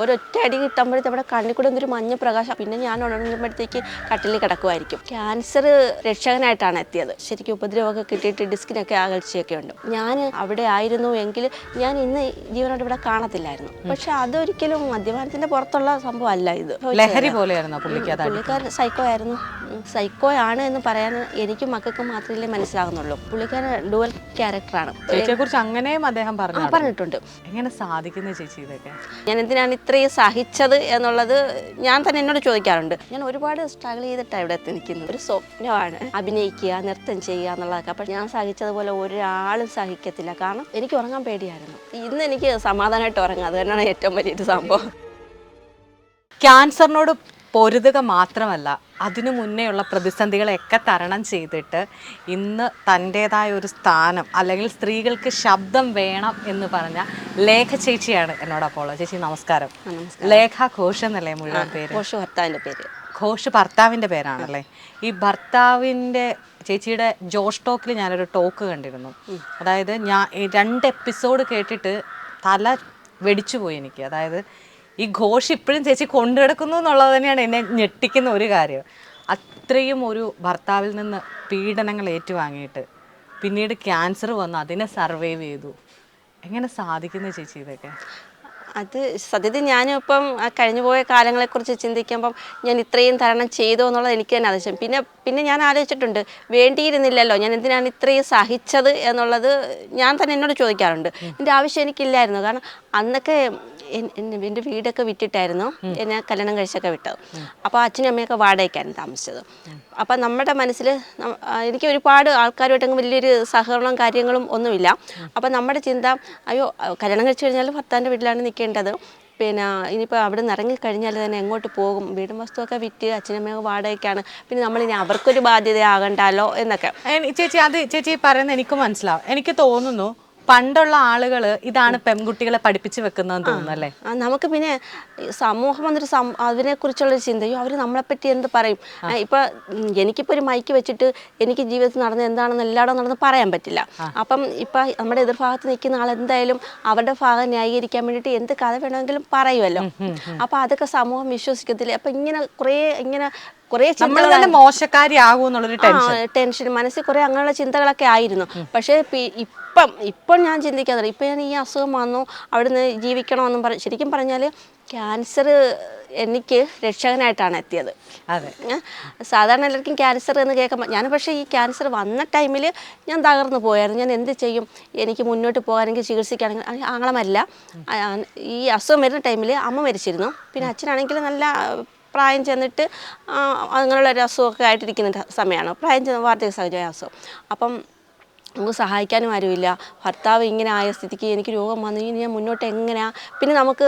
ഒരൊറ്റ അടി കിട്ടുമ്പോഴത്തെ അവിടെ കണ്ണിൽ കൂടെ എന്തൊരു മഞ്ഞ പ്രകാശം. പിന്നെ ഞാൻ ഉണരുമ്പോഴത്തേക്ക് കട്ടിലിൽ കിടക്കുമായിരിക്കും. ക്യാൻസർ രക്ഷകനായിട്ടാണ് എത്തിയത്. ശരിക്കും ഉപദ്രവമൊക്കെ കിട്ടിയിട്ട് ഡിസ്കിനൊക്കെ അകൽച്ചയൊക്കെ ഉണ്ട്. ഞാൻ അവിടെ ആയിരുന്നു എങ്കിൽ ഞാൻ ഇന്ന് ജീവനോട് ഇവിടെ കാണത്തില്ലായിരുന്നു. പക്ഷെ അതൊരിക്കലും മദ്യപാനത്തിന്റെ പുറത്തുള്ള സംഭവമല്ല ഇത്. ലഹരി പോലെയായിരുന്നു പുള്ളിക്കാരൻ സൈക്കോ ആയിരുന്നു. സൈക്കോ ആണ് എന്ന് പറയാൻ എനിക്കും മക്കൾക്കും മാത്രമേ മനസ്സിലാകുന്നുള്ളൂ. പുള്ളിക്കാരൻ ഡുവൽ ക്യാരക്ടറാണ്. ചേച്ചിയെക്കുറിച്ച് അങ്ങനെയും അദ്ദേഹം പറഞ്ഞിട്ടുണ്ട്. എങ്ങനെ സാധിക്കുന്നത് ചേച്ചി ഇതൊക്കെ? ഞാൻ എന്തിനാണ് ഇത്രയും സഹിച്ചത് എന്നുള്ളത് ഞാൻ തന്നെ എന്നോട് ചോദിക്കാറുണ്ട്. ഞാൻ ഒരുപാട് സ്ട്രഗിൾ ചെയ്തിട്ടാണ് ഇവിടെ എത്തി നിൽക്കുന്നത്. ഒരു സ്വപ്നമാണ് അഭിനയിക്കുക, നൃത്തം ചെയ്യുക എന്നുള്ളതൊക്കെ. അപ്പം ഞാൻ സഹിച്ചതുപോലെ ഒരാളും സഹിക്കത്തില്ല. കാരണം എനിക്ക് ഉറങ്ങാൻ പേടിയായിരുന്നു. ഇന്ന് എനിക്ക് സമാധാനമായിട്ട് ഉറങ്ങാം. അത് തന്നെയാണ് ഏറ്റവും വലിയൊരു സംഭവം. ക്യാൻസറിനോട് പൊരുതുക മാത്രമല്ല, അതിനു മുന്നേയുള്ള പ്രതിസന്ധികളെയൊക്കെ തരണം ചെയ്തിട്ട് ഇന്ന് തൻ്റേതായ ഒരു സ്ഥാനം, അല്ലെങ്കിൽ സ്ത്രീകൾക്ക് ശബ്ദം വേണം എന്ന് പറഞ്ഞ ലേഖ ചേച്ചിയാണ് എന്നോടൊപ്പം ഉള്ളത്. ചേച്ചി നമസ്കാരം. ലേഖ ഘോഷ് എന്നല്ലേ മുഴുവൻ പേര്? ഘോഷ് ഭർത്താവിൻ്റെ പേര്. ഘോഷ് ഭർത്താവിൻ്റെ പേരാണല്ലേ? ഈ ഭർത്താവിൻ്റെ ചേച്ചിയുടെ ജോഷ് ടോക്കിൽ ഞാനൊരു ടോക്ക് കണ്ടിരുന്നു. അതായത് ഞാൻ 2 എപ്പിസോഡ് കേട്ടിട്ട് തല വെടിച്ചു പോയി എനിക്ക്. അതായത് ഈ ഘോഷ് ഇപ്പോഴും ചേച്ചി കൊണ്ടു കിടക്കുന്നു എന്നുള്ളത് തന്നെയാണ് എന്നെ ഞെട്ടിക്കുന്ന ഒരു കാര്യം. അത്രയും ഒരു ഭർത്താവിൽ നിന്ന് പീഡനങ്ങൾ ഏറ്റുവാങ്ങിയിട്ട് പിന്നീട് ക്യാൻസർ വന്ന് അതിനെ സർവൈവ് ചെയ്തു. എങ്ങനെ സാധിക്കുന്നു ചേച്ചി ഇതൊക്കെ? അത് സത്യത്തിൽ ഞാനിപ്പം കഴിഞ്ഞു പോയ കാലങ്ങളെക്കുറിച്ച് ചിന്തിക്കുമ്പം ഞാൻ ഇത്രയും തരണം ചെയ്തോ എന്നുള്ളത് എനിക്ക് തന്നെ അതിശയം. പിന്നെ ഞാൻ ആലോചിച്ചിട്ടുണ്ട്, വേണ്ടിയിരുന്നില്ലല്ലോ, ഞാൻ എന്തിനാണ് ഇത്രയും സഹിച്ചത് എന്നുള്ളത് ഞാൻ തന്നെ എന്നോട് ചോദിക്കാറുണ്ട്. എൻ്റെ ആവശ്യം എനിക്കില്ലായിരുന്നു. കാരണം അന്നൊക്കെ എൻ്റെ വീടൊക്കെ വിറ്റിട്ടായിരുന്നു എന്നെ കല്യാണം കഴിച്ചൊക്കെ വിട്ടത്. അപ്പോൾ അച്ഛനും അമ്മയൊക്കെ വാടകയ്ക്കായിരുന്നു താമസിച്ചത്. അപ്പം നമ്മുടെ മനസ്സിൽ എനിക്ക് ഒരുപാട് ആൾക്കാരുമായിട്ടങ്ങ് വലിയൊരു സഹകരണവും കാര്യങ്ങളും ഒന്നുമില്ല. അപ്പം നമ്മുടെ ചിന്ത, അയ്യോ കല്യാണം കഴിച്ച് കഴിഞ്ഞാൽ ഭർത്താവിൻ്റെ വീട്ടിലാണ് നിൽക്കേണ്ടത്, പിന്നെ ഇനിയിപ്പോൾ അവിടെ നിന്ന് ഇറങ്ങിക്കഴിഞ്ഞാൽ തന്നെ എങ്ങോട്ട് പോകും, വീടും വസ്തുവൊക്കെ വിറ്റ് അച്ഛനമ്മയൊക്കെ വാടകയ്ക്കാണ്, പിന്നെ നമ്മളിനി അവർക്കൊരു ബാധ്യതയാകണ്ടല്ലോ എന്നൊക്കെ. ചേച്ചി പറയുന്നത് എനിക്ക് മനസ്സിലാവും. എനിക്ക് തോന്നുന്നു പണ്ടുള്ള ആളുകൾ ഇതാണ് പെൺകുട്ടികളെ പഠിപ്പിച്ച് വെക്കുന്നതെന്ന് തോന്നുന്നു അല്ലേ? നമുക്ക് പിന്നെ സമൂഹം എന്നൊരു അതിനെക്കുറിച്ചുള്ളൊരു ചിന്തയോ അവർ നമ്മളെപ്പറ്റി എന്ത് പറയും. ഇപ്പം എനിക്കിപ്പോൾ ഒരു മൈക്ക് വെച്ചിട്ട് എനിക്ക് ജീവിതത്തിൽ നടന്നത് എന്താണെന്ന് എല്ലായിടവും നടന്ന് പറയാൻ പറ്റില്ല. അപ്പം ഇപ്പം നമ്മുടെ എതിർഭാഗത്ത് നിൽക്കുന്ന ആൾ എന്തായാലും അവരുടെ ഭാഗം ന്യായീകരിക്കാൻ വേണ്ടിയിട്ട് എന്ത് കഥ വേണമെങ്കിലും പറയുമല്ലോ. അപ്പം അതൊക്കെ സമൂഹം വിശ്വസിക്കത്തില്ല. അപ്പം ഇങ്ങനെ കുറേ ചിന്തകൾ, മോശക്കാരിയാകുമെന്നുള്ളൊരു ടെൻഷൻ മനസ്സിൽ കുറേ അങ്ങനെയുള്ള ചിന്തകളൊക്കെ ആയിരുന്നു. പക്ഷേ ഇപ്പം ഞാൻ ചിന്തിക്കാൻ തുടങ്ങി. ഇപ്പം ഞാൻ ഈ അസുഖം വന്നു, അവിടുന്ന് ജീവിക്കണമെന്നും ശരിക്കും പറഞ്ഞാൽ ക്യാൻസർ എനിക്ക് രക്ഷകനായിട്ടാണ് എത്തിയത്. സാധാരണ എല്ലാവർക്കും ക്യാൻസർ എന്ന് കേൾക്കുമ്പോൾ പക്ഷേ ഈ ക്യാൻസർ വന്ന ടൈമിൽ ഞാൻ തകർന്നു പോയായിരുന്നു. ഞാൻ എന്ത് ചെയ്യും, എനിക്ക് മുന്നോട്ട് പോകാനെങ്കിൽ ചികിത്സിക്കുകയാണെങ്കിൽ ആങ്ങളമല്ല, ഈ അസുഖം വരുന്ന ടൈമിൽ അമ്മ മരിച്ചിരുന്നു. പിന്നെ അച്ഛനാണെങ്കിൽ നല്ല പ്രായം ചെന്നിട്ട് അങ്ങനെയുള്ള ഒരു അസുഖമൊക്കെ ആയിട്ടിരിക്കുന്ന സമയമാണ്. പ്രായം ചെന്ന വാർദ്ധക്യ സഹജമായ അസുഖം. അപ്പം നമുക്ക് സഹായിക്കാനും ആരുമില്ല. ഭർത്താവ് ഇങ്ങനെ ആയ സ്ഥിതിക്ക് എനിക്ക് രോഗം വന്നു ഇനി ഞാൻ മുന്നോട്ട് എങ്ങനെയാണ്. പിന്നെ നമുക്ക്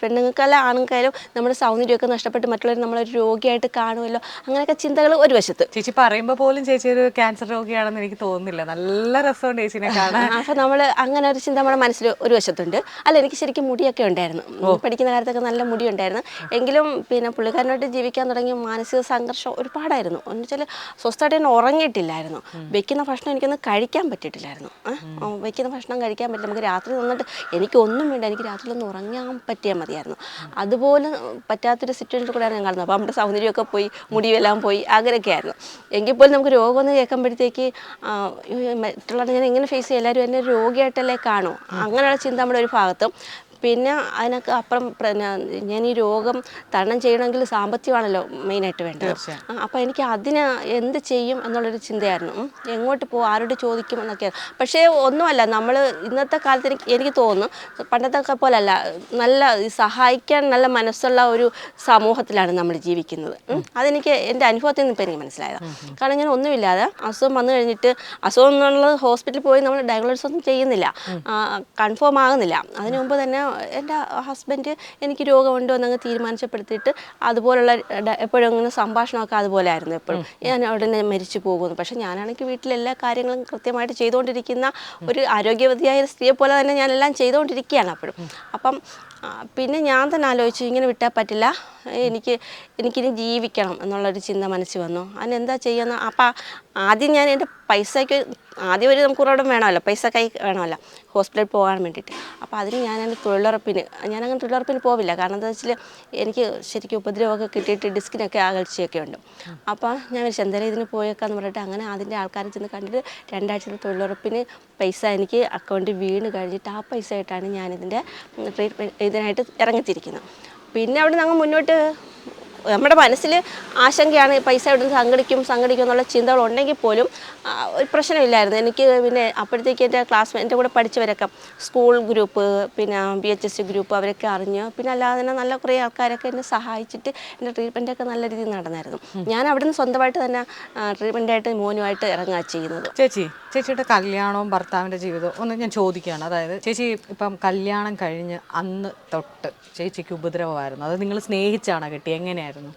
പെണ്ണുങ്ങൾക്കല്ല ആണുങ്ങൾക്കായാലും നമ്മുടെ സൗന്ദര്യമൊക്കെ നഷ്ടപ്പെട്ട് മറ്റുള്ളവർ നമ്മളൊരു രോഗിയായിട്ട് കാണുമല്ലോ, അങ്ങനെയൊക്കെ ചിന്തകൾ ഒരു വശത്ത്. ചേച്ചി പറയുമ്പോൾ പോലും ചേച്ചി ഒരു ക്യാൻസർ രോഗിയാണെന്ന് എനിക്ക് തോന്നുന്നില്ല. നല്ല രസമുണ്ട് ചേച്ചിനെ കാണാൻ. അപ്പോൾ നമ്മൾ അങ്ങനെ ഒരു ചിന്ത നമ്മുടെ മനസ്സിൽ ഒരു വശത്തുണ്ട്. അല്ല, എനിക്ക് ശരിക്കും മുടിയൊക്കെ ഉണ്ടായിരുന്നു. പഠിക്കുന്ന കാലത്തൊക്കെ നല്ല മുടി ഉണ്ടായിരുന്നു. എങ്കിലും പിന്നെ പുള്ളിക്കാരനായിട്ട് ജീവിക്കാൻ തുടങ്ങിയ മാനസിക സംഘർഷം ഒരുപാടായിരുന്നു. എന്ന് വെച്ചാൽ സ്വസ്ഥമായിട്ട് തന്നെ ഉറങ്ങിയിട്ടില്ലായിരുന്നു. വെക്കുന്ന ഭക്ഷണം എനിക്കൊന്നും കഴിക്കാൻ പറ്റിയിട്ടില്ലായിരുന്നു. വെക്കുന്ന ഭക്ഷണം കഴിക്കാൻ പറ്റില്ല. നമുക്ക് രാത്രി നിന്നിട്ട് എനിക്കൊന്നും വേണ്ട, എനിക്ക് രാത്രിയിലൊന്നും ഉറങ്ങാൻ പറ്റിയാൽ മതിയായിരുന്നു. അതുപോലെ പറ്റാത്തൊരു സിറ്റുവേഷനിൽ കൂടെയാണ് ഞാൻ കാണുന്നത്. അപ്പോൾ നമ്മുടെ സൗന്ദര്യമൊക്കെ പോയി, മുടിയെല്ലാം പോയി, അങ്ങനെയൊക്കെ ആയിരുന്നു. എങ്കിൽ പോലും നമുക്ക് രോഗമെന്ന് കേൾക്കുമ്പോഴത്തേക്ക് മറ്റുള്ളവർ ഞാൻ എങ്ങനെ ഫേസ് ചെയ്യും, എല്ലാവരും എന്നെ രോഗിയായിട്ടല്ലേ കാണും, അങ്ങനെയുള്ള ചിന്ത നമ്മുടെ ഒരു ഭാഗത്തും. പിന്നെ അതിനൊക്കെ അപ്പുറം ഞാൻ ഈ രോഗം തരണം ചെയ്യണമെങ്കിൽ സാമ്പത്തികമാണല്ലോ മെയിനായിട്ട് വേണ്ടത്. അപ്പോൾ എനിക്ക് അതിന് എന്ത് ചെയ്യും എന്നുള്ളൊരു ചിന്തയായിരുന്നു. എങ്ങോട്ട് പോകും, ആരോട് ചോദിക്കും എന്നൊക്കെയാണ്. പക്ഷേ ഒന്നുമല്ല, നമ്മൾ ഇന്നത്തെ കാലത്ത് എനിക്ക് തോന്നുന്നു പണ്ടത്തെ പോലല്ല, നല്ല സഹായിക്കാൻ നല്ല മനസ്സുള്ള ഒരു സമൂഹത്തിലാണ് നമ്മൾ ജീവിക്കുന്നത്. അതെനിക്ക് എൻ്റെ അനുഭവത്തിൽ നിന്ന് ഇപ്പോൾ എനിക്ക് മനസ്സിലായതാണ്. കാരണം ഞാൻ ഒന്നുമില്ലാതെ അസുഖം വന്നു കഴിഞ്ഞിട്ട്, അസുഖം എന്നുള്ളത് ഹോസ്പിറ്റലിൽ പോയി നമ്മൾ ഡയഗ്നോസിസ് ഒന്നും ചെയ്യുന്നില്ല, കൺഫേം ആകുന്നില്ല. അതിനു മുമ്പ് തന്നെ എൻ്റെ ഹസ്ബൻഡ് എനിക്ക് രോഗമുണ്ടോ എന്നങ്ങ് തീരുമാനിച്ചപ്പെടുത്തിയിട്ട് അതുപോലുള്ള എപ്പോഴും അങ്ങനെ സംഭാഷണമൊക്കെ അതുപോലെ ആയിരുന്നു. എപ്പോഴും ഞാൻ ഉടനെ മരിച്ചു പോകുന്നു. പക്ഷേ ഞാനാണെങ്കിൽ വീട്ടിലെല്ലാ കാര്യങ്ങളും കൃത്യമായിട്ട് ചെയ്തുകൊണ്ടിരിക്കുന്ന ഒരു ആരോഗ്യവതിയായ സ്ത്രീയെ പോലെ തന്നെ ഞാനെല്ലാം ചെയ്തുകൊണ്ടിരിക്കുകയാണ് അപ്പോഴും. അപ്പം പിന്നെ ഞാൻ തന്നെ ആലോചിച്ചു, ഇങ്ങനെ വിട്ടാൽ പറ്റില്ല, എനിക്കിനി ജീവിക്കണം എന്നുള്ളൊരു ചിന്ത മനസ്സിൽ വന്നു. അതിനെന്താ ചെയ്യുന്നത്? അപ്പം ആദ്യം ഞാൻ എൻ്റെ പൈസയ്ക്ക് ആദ്യം ഒരു നമുക്ക് ഉറവിടം വേണമല്ലോ, പൈസ കൈ വേണമല്ലോ ഹോസ്പിറ്റലിൽ പോകാൻ വേണ്ടിയിട്ട്. അപ്പോൾ അതിന് ഞാനെൻ്റെ തൊഴിലുറപ്പിന് ഞാനങ്ങനെ തൊഴിലുറപ്പിന് പോവില്ല. കാരണം എന്താ വെച്ചാൽ എനിക്ക് ശരിക്കും ഉപദ്രവമൊക്കെ കിട്ടിയിട്ട് ഡിസ്കിനൊക്കെ അകൽച്ചയൊക്കെ ഉണ്ട്. അപ്പോൾ ഞാൻ വിളിച്ചു എന്തായാലും ഇതിന് പോയേക്കാന്ന് പറഞ്ഞിട്ട് അങ്ങനെ അതിൻ്റെ ആൾക്കാരെ ചെന്ന് കണ്ടിട്ട് 2 ആഴ്ചത്തെ തൊഴിലുറപ്പിന് പൈസ എനിക്ക് അക്കൗണ്ടിൽ വീണ് കഴിഞ്ഞിട്ട് ആ പൈസ ആയിട്ടാണ് ഞാനിതിൻ്റെ ഇതിനായിട്ട് ഇറങ്ങിത്തിരിക്കുന്നത്. പിന്നെ അവിടെ നിന്ന് മുന്നോട്ട് നമ്മുടെ മനസ്സിൽ ആശങ്കയാണ്, പൈസ ഇവിടുന്ന് സംഘടിക്കും എന്നുള്ള ചിന്തകളുണ്ടെങ്കിൽ പോലും ഒരു പ്രശ്നമില്ലായിരുന്നു എനിക്ക്. പിന്നെ അപ്പോഴത്തേക്ക് എൻ്റെ എൻ്റെ കൂടെ പഠിച്ചവരൊക്കെ സ്കൂൾ ഗ്രൂപ്പ്, പിന്നെ BHS ഗ്രൂപ്പ് അവരൊക്കെ അറിഞ്ഞ്, പിന്നെ അല്ലാതെ തന്നെ നല്ല കുറേ ആൾക്കാരൊക്കെ എന്നെ സഹായിച്ചിട്ട് എൻ്റെ ട്രീറ്റ്മെൻറ്റൊക്കെ നല്ല രീതിയിൽ നടന്നായിരുന്നു. ഞാൻ അവിടുന്ന് സ്വന്തമായിട്ട് തന്നെ ട്രീറ്റ്മെൻറ്റായിട്ട് മോനുമായിട്ട് ഇറങ്ങുക ചെയ്യുന്നത്. ചേച്ചിയുടെ കല്യാണവും ഭർത്താവിൻ്റെ ജീവിതവും ഒന്ന് ഞാൻ ചോദിക്കുകയാണ്. അതായത് ചേച്ചി ഇപ്പം കല്യാണം കഴിഞ്ഞ് അന്ന് തൊട്ട് ചേച്ചിക്ക് ഉപദ്രവമായിരുന്നു, അത് നിങ്ങൾ സ്നേഹിച്ചാണോ കെട്ടി, എങ്ങനെയായിരുന്നു?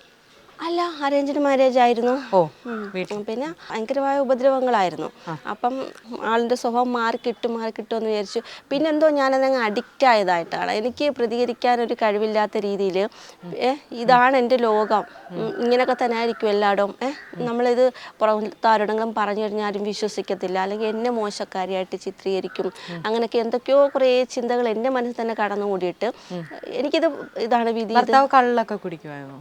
അല്ല, അറേഞ്ച്ഡ് മാരേജ് ആയിരുന്നു. പിന്നെ ഭയങ്കരമായ ഉപദ്രവങ്ങളായിരുന്നു. അപ്പം ആളിൻ്റെ സ്വഭാവം മാറിക്കിട്ടുമെന്ന് വിചാരിച്ചു. പിന്നെ എന്തോ ഞാനതങ്ങ് അഡിക്റ്റ് ആയതായിട്ടാണ്. എനിക്ക് പ്രതികരിക്കാനൊരു കഴിവില്ലാത്ത രീതിയിൽ ഇതാണ് എൻ്റെ ലോകം, ഇങ്ങനെയൊക്കെ തന്നെ ആയിരിക്കും എല്ലായിടവും, നമ്മളിത് പുറത്താരോടെങ്കിലും പറഞ്ഞു കഴിഞ്ഞാലും വിശ്വസിക്കത്തില്ല, അല്ലെങ്കിൽ എന്നെ മോശക്കാരിയായിട്ട് ചിത്രീകരിക്കും, അങ്ങനെയൊക്കെ എന്തൊക്കെയോ കുറേ ചിന്തകൾ എൻ്റെ മനസ്സിൽ തന്നെ കടന്നുകൂടിയിട്ട് ഇതാണ് വിധി. ഭർത്താവ് കള്ളൊക്കെ കുടിക്കുമായിരുന്നു?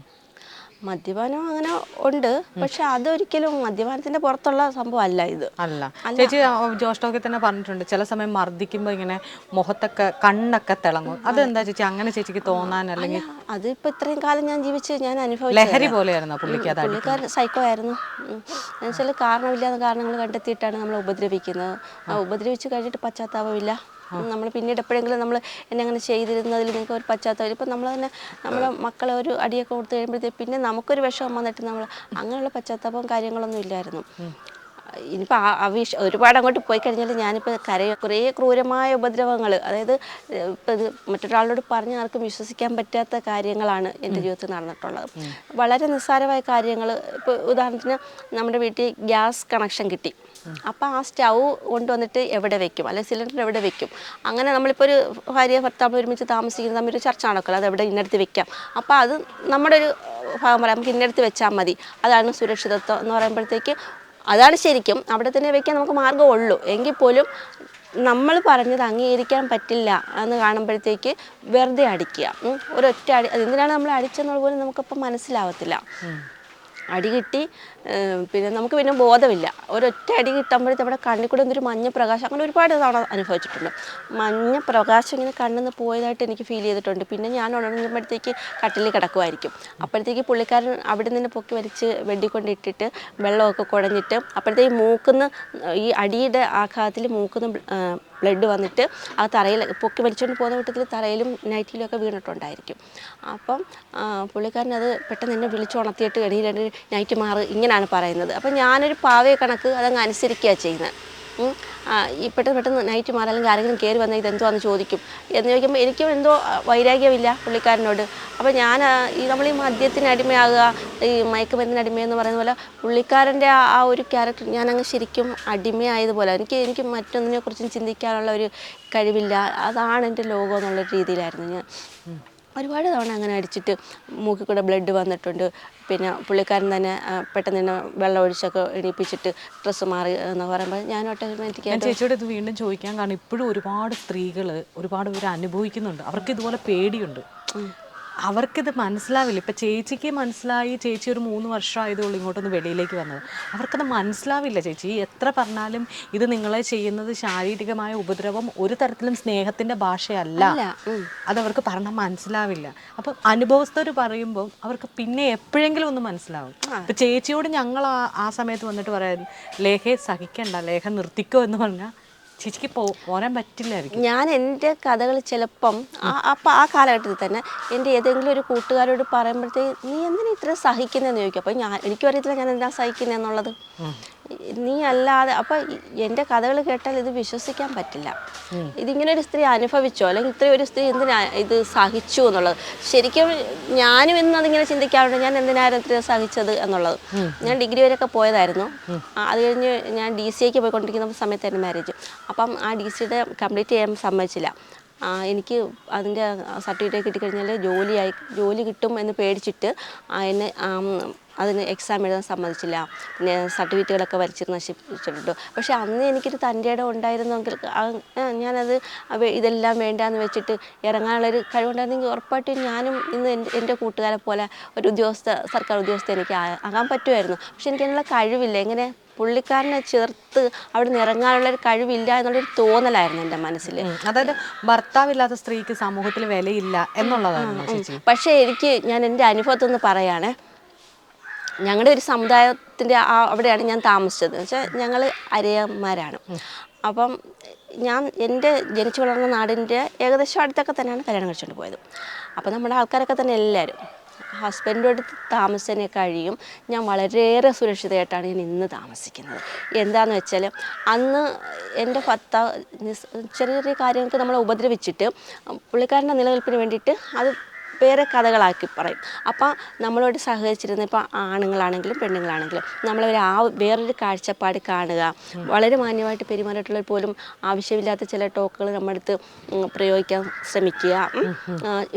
മദ്യപാനം അങ്ങനെ ഉണ്ട്, പക്ഷെ അതൊരിക്കലും മദ്യപാനത്തിന്റെ പുറത്തുള്ള സംഭവം അല്ല ഇത്. അല്ല. ചേച്ചി ജോഷ് ടോക്കിൽ തന്നെ പറഞ്ഞിട്ടുണ്ട് ചില സമയം മർദ്ദിക്കുമ്പോൾ ഇങ്ങനെ മുഖത്തൊക്കെ കണ്ണൊക്കെ തിളങ്ങും. അതെന്താ ചേച്ചി അങ്ങനെ ചേച്ചിക്ക് തോന്നാൻ? അല്ലെങ്കിൽ അതിപ്പോൾ ഇത്രയും കാലം ഞാൻ ജീവിച്ച് ഞാൻ അനുഭവിച്ചു. ലഹരി പോലെയായിരുന്നു പുള്ളിക്ക്? പുള്ളിക്കാരൻ സൈക്കോ ആയിരുന്നു. എന്നുവെച്ചാൽ കാരണമില്ലാത്ത കാരണങ്ങൾ കണ്ടെത്തിയിട്ടാണ് നമ്മളെ ഉപദ്രവിക്കുന്നത്. ഉപദ്രവിച്ച് കഴിഞ്ഞിട്ട് പശ്ചാത്താപമില്ല. നമ്മൾ പിന്നീട് എപ്പോഴെങ്കിലും നമ്മൾ എന്നെ അങ്ങനെ ചെയ്തിരുന്നതിൽ നിങ്ങൾക്ക് ഒരു പശ്ചാത്തലം, ഇപ്പം നമ്മൾ തന്നെ നമ്മളെ മക്കളെ ഒരു അടിയൊക്കെ കൊടുത്തു കഴിയുമ്പോഴത്തേക്ക് പിന്നെ നമുക്കൊരു വിഷമം വന്നിട്ട് നമ്മൾ അങ്ങനെയുള്ള പശ്ചാത്താപവും കാര്യങ്ങളൊന്നും ഇല്ലായിരുന്നു. ഇനിയിപ്പോൾ ഒരുപാട് അങ്ങോട്ട് പോയി കഴിഞ്ഞാൽ ഞാനിപ്പോൾ കുറേ ക്രൂരമായ ഉപദ്രവങ്ങൾ, അതായത് ഇപ്പം ഇത് മറ്റൊരാളോട് പറഞ്ഞ് ആർക്കും വിശ്വസിക്കാൻ പറ്റാത്ത കാര്യങ്ങളാണ് എൻ്റെ ജീവിതത്തിൽ നടന്നിട്ടുള്ളത്. വളരെ നിസ്സാരമായ കാര്യങ്ങൾ. ഇപ്പോൾ ഉദാഹരണത്തിന് നമ്മുടെ വീട്ടിൽ ഗ്യാസ് കണക്ഷൻ കിട്ടി, അപ്പോൾ ആ സ്റ്റൗ കൊണ്ടുവന്നിട്ട് എവിടെ വെക്കും, അല്ലെങ്കിൽ സിലിണ്ടർ എവിടെ വെക്കും, അങ്ങനെ നമ്മളിപ്പോൾ ഒരു ഭാര്യ ഭർത്താവ് ഒരുമിച്ച് താമസിക്കുന്ന തമ്മിൽ ഒരു ചർച്ച നടക്കുമല്ലോ, അത് എവിടെ ഇന്നടുത്ത് വെക്കാം. അപ്പോൾ അത് നമ്മുടെ ഒരു ഭാഗം പറയാം, നമുക്ക് ഇന്നടുത്ത് വെച്ചാൽ മതി, അതാണ് സുരക്ഷിതത്വം എന്ന് പറയുമ്പോഴത്തേക്ക് അതാണ് ശരിക്കും അവിടെ തന്നെ വെക്കാൻ നമുക്ക് മാർഗ്ഗമുള്ളൂ. എങ്കിൽ പോലും നമ്മൾ പറഞ്ഞത് അംഗീകരിക്കാൻ പറ്റില്ല എന്ന് കാണുമ്പോഴത്തേക്ക് വെറുതെ അടിക്കുക, ഒരൊറ്റ അടി. അതെന്തിനാണ് നമ്മൾ അടിച്ചെന്നുള്ള പോലും നമുക്കിപ്പം മനസ്സിലാവത്തില്ല. അടി കിട്ടി, പിന്നെ നമുക്ക് പിന്നെ ബോധമില്ല. ഒരൊറ്റ അടി കിട്ടുമ്പോഴത്തെ അവിടെ കണ്ണിൽ കൂടെ എന്തൊരു മഞ്ഞ പ്രകാശം, അങ്ങനെ ഒരുപാട് തവണ അനുഭവിച്ചിട്ടുണ്ട്. മഞ്ഞ പ്രകാശം ഇങ്ങനെ കണ്ണിൽ നിന്ന് പോയതായിട്ട് എനിക്ക് ഫീൽ ചെയ്തിട്ടുണ്ട്. പിന്നെ ഞാൻ ഉണരുമ്പോഴത്തേക്ക് കട്ടിലിൽ കിടക്കുമായിരിക്കും. അപ്പോഴത്തേക്ക് പുള്ളിക്കാരൻ അവിടെ നിന്ന് പൊക്കി വലിച്ച് വെടിക്കൊണ്ടിട്ടിട്ട് വെള്ളമൊക്കെ കുഴഞ്ഞിട്ട് അപ്പോഴത്തേക്ക് മൂക്കുന്ന് ഈ അടിയുടെ ആഘാതത്തിൽ മൂക്കുന്ന് ബ്ലഡ് വന്നിട്ട് ആ തറയിൽ പൊക്കി വലിച്ചുകൊണ്ട് പോകുന്ന വീട്ടത്തിൽ തറയിലും നൈറ്റിലും ഒക്കെ വീണിട്ടുണ്ടായിരിക്കും. അപ്പം പുള്ളിക്കാരൻ അത് പെട്ടെന്ന് എന്നെ വിളിച്ചുണർത്തിയിട്ട് എടീ നൈറ്റ് മാറ് ഇങ്ങനെയാണ് പറയുന്നത്. അപ്പം ഞാനൊരു പാവയെ കണക്ക് അതങ്ങ് അനുസരിക്കുകയാണ് ചെയ്യുന്നത്. ഈ പെട്ടെന്ന് നൈറ്റ് മാറി, അല്ലെങ്കിൽ ആരെങ്കിലും കയറി വന്നാൽ ഇതെന്തോന്ന് ചോദിക്കും എന്ന് ചോദിക്കുമ്പോൾ എനിക്കും എന്തോ വൈരാഗ്യമില്ല പുള്ളിക്കാരനോട്. അപ്പോൾ ഞാൻ നമ്മൾ ഈ മദ്യത്തിന് അടിമയാകുക, ഈ മയക്കുമരുന്നിന് അടിമയെന്ന് പറയുന്ന പോലെ പുള്ളിക്കാരൻ്റെ ആ ഒരു ക്യാരക്ടർ ഞാനങ്ങ് ശരിക്കും അടിമയായതുപോലെ എനിക്ക് മറ്റൊന്നിനെക്കുറിച്ചും ചിന്തിക്കാനുള്ള ഒരു കഴിവില്ല, അതാണ് എൻ്റെ ലോകം എന്നുള്ളൊരു രീതിയിലായിരുന്നു ഞാൻ. ഒരുപാട് തവണ അങ്ങനെ അടിച്ചിട്ട് മൂക്കിൽ കൂടെ ബ്ലഡ് വന്നിട്ടുണ്ട്. പിന്നെ പുള്ളിക്കാരൻ തന്നെ പെട്ടെന്ന് തന്നെ വെള്ളം ഒഴിച്ചൊക്കെ എണീപ്പിച്ചിട്ട് ഡ്രസ്സ് മാറി എന്ന് പറയുമ്പോൾ ഞാൻ ഓട്ടോമാറ്റിക്കായിട്ട് ചേച്ചിയോട് ഇത് വീണ്ടും ചോദിക്കാൻ കാരണം ഇപ്പോഴും ഒരുപാട് സ്ത്രീകൾ ഒരുപാട് പേര് അനുഭവിക്കുന്നുണ്ട്. അവർക്ക് ഇതുപോലെ പേടിയുണ്ട്, അവർക്കിത് മനസ്സിലാവില്ല. ഇപ്പം ചേച്ചിക്ക് മനസ്സിലായി, ചേച്ചി ഒരു 3 വർഷമായതുള്ളൂ ഇങ്ങോട്ടൊന്ന് വെളിയിലേക്ക് വന്നത്. അവർക്കത് മനസ്സിലാവില്ല. ചേച്ചി എത്ര പറഞ്ഞാലും ഇത് നിങ്ങളെ ചെയ്യുന്നത് ശാരീരികമായ ഉപദ്രവം ഒരു തരത്തിലും സ്നേഹത്തിൻ്റെ ഭാഷയല്ല, അതവർക്ക് പറഞ്ഞാൽ മനസ്സിലാവില്ല. അപ്പം അനുഭവസ്ഥർ പറയുമ്പോൾ അവർക്ക് പിന്നെ എപ്പോഴെങ്കിലും ഒന്ന് മനസ്സിലാവും. ഇപ്പം ചേച്ചിയോട് ഞങ്ങൾ ആ സമയത്ത് വന്നിട്ട് പറയാൻ ലേഖയെ സഹിക്കണ്ട, ലേഖ നിർത്തിക്കോ എന്ന് പറഞ്ഞാൽ ചേച്ചിക്ക് പോരാൻ പറ്റില്ലായിരിക്കും. ഞാൻ എൻ്റെ കഥകൾ ചിലപ്പം അപ്പം ആ കാലഘട്ടത്തിൽ തന്നെ എൻ്റെ ഏതെങ്കിലും ഒരു കൂട്ടുകാരോട് പറയുമ്പോഴത്തേക്ക് നീ എന്തിനാ ഇത്ര സഹിക്കുന്നതെന്ന് ചോദിക്കും. അപ്പോൾ എനിക്കും അറിയത്തില്ല ഞാൻ എന്താ സഹിക്കുന്നതെന്നുള്ളത്. നീ അല്ലാതെ അപ്പം എൻ്റെ കഥകൾ കേട്ടാൽ ഇത് വിശ്വസിക്കാൻ പറ്റില്ല. ഇതിങ്ങനെ ഒരു സ്ത്രീ അനുഭവിച്ചോ, അല്ലെങ്കിൽ ഇത്രയും ഒരു സ്ത്രീ എന്തിനാ ഇത് സഹിച്ചു എന്നുള്ളത്. ശരിക്കും ഞാനും ഇന്ന് അതിങ്ങനെ ചിന്തിക്കാറുണ്ട്, ഞാൻ എന്തിനായിരുന്നു ഇത്ര സഹിച്ചത് എന്നുള്ളത്. ഞാൻ ഡിഗ്രി വരെയൊക്കെ പോയതായിരുന്നു. അത് കഴിഞ്ഞ് ഞാൻ DCAക്ക് പോയിക്കൊണ്ടിരിക്കുന്ന സമയത്തായിരുന്നു മാരേജ്. അപ്പം ആ DCയുടെ കംപ്ലീറ്റ് ചെയ്യാൻ സമ്മതിച്ചില്ല. എനിക്ക് അതിൻ്റെ സർട്ടിഫിക്കറ്റ് കിട്ടിക്കഴിഞ്ഞാൽ ജോലി കിട്ടും എന്ന് പേടിച്ചിട്ട് എന്നെ അതിന് എക്സാം എഴുതാൻ സമ്മതിച്ചില്ല. പിന്നെ സർട്ടിഫിക്കറ്റുകളൊക്കെ വലിച്ച് നശിപ്പിച്ചിട്ടുണ്ട്. പക്ഷേ അന്ന് എനിക്കൊരു തൻ്റെ ഇടം ഉണ്ടായിരുന്നെങ്കിൽ ഞാനത് ഇതെല്ലാം വേണ്ടാന്ന് വെച്ചിട്ട് ഇറങ്ങാനുള്ളൊരു കഴിവുണ്ടായിരുന്നെങ്കിൽ ഉറപ്പായിട്ടും ഞാനും ഇന്ന് എൻ്റെ കൂട്ടുകാരെ പോലെ ഒരു സർക്കാർ ഉദ്യോഗസ്ഥ എനിക്ക് ആകാൻ പറ്റുമായിരുന്നു. പക്ഷെ എനിക്കതിനുള്ള കഴിവില്ല. എങ്ങനെ പുള്ളിക്കാരനെ ചേർത്ത് അവിടെ നിന്ന് ഇറങ്ങാനുള്ളൊരു കഴിവില്ല എന്നുള്ളൊരു തോന്നലായിരുന്നു എൻ്റെ മനസ്സിൽ. അതായത് ഭർത്താവില്ലാത്ത സ്ത്രീക്ക് സമൂഹത്തിൽ വിലയില്ല എന്നുള്ളതായിരുന്നു ചേച്ചി. പക്ഷേ ഞാൻ എൻ്റെ അനുഭവത്തിൽ നിന്ന് പറയുകയാണേ, ഞങ്ങളുടെ ഒരു സമുദായത്തിൻ്റെ അവിടെയാണ് ഞാൻ താമസിച്ചത്. വെച്ചാൽ ഞങ്ങൾ അരയന്മാരാണ്. അപ്പം എൻ്റെ ജനിച്ചു വളർന്ന നാടിൻ്റെ ഏകദേശം അടുത്തൊക്കെ തന്നെയാണ് കല്യാണം കഴിച്ചുകൊണ്ട് പോയത്. അപ്പോൾ നമ്മുടെ ആൾക്കാരൊക്കെ തന്നെ എല്ലാവരും ഹസ്ബൻഡോട് താമസിച്ചതിനെ കഴിയും ഞാൻ വളരെയേറെ സുരക്ഷിതമായിട്ടാണ് ഞാൻ ഇന്ന് താമസിക്കുന്നത്. എന്താണെന്ന് വെച്ചാൽ അന്ന് എൻ്റെ ഭർത്താവ് ചെറിയ ചെറിയ കാര്യങ്ങൾക്ക് നമ്മളെ ഉപദ്രവിച്ചിട്ട് പുള്ളിക്കാരൻ്റെ നിലനിൽപ്പിന് വേണ്ടിയിട്ട് അത് വേറെ കഥകളാക്കി പറയും. അപ്പം നമ്മളോട് സഹകരിച്ചിരുന്ന ഇപ്പോൾ ആണുങ്ങളാണെങ്കിലും പെണ്ണുങ്ങളാണെങ്കിലും നമ്മളവർ വേറൊരു കാഴ്ചപ്പാട് കാണുക, വളരെ മാന്യമായിട്ട് പെരുമാറിയിട്ടുള്ളവർ പോലും ആവശ്യമില്ലാത്ത ചില ടോക്കുകൾ നമ്മുടെ അടുത്ത് പ്രയോഗിക്കാൻ ശ്രമിക്കുക.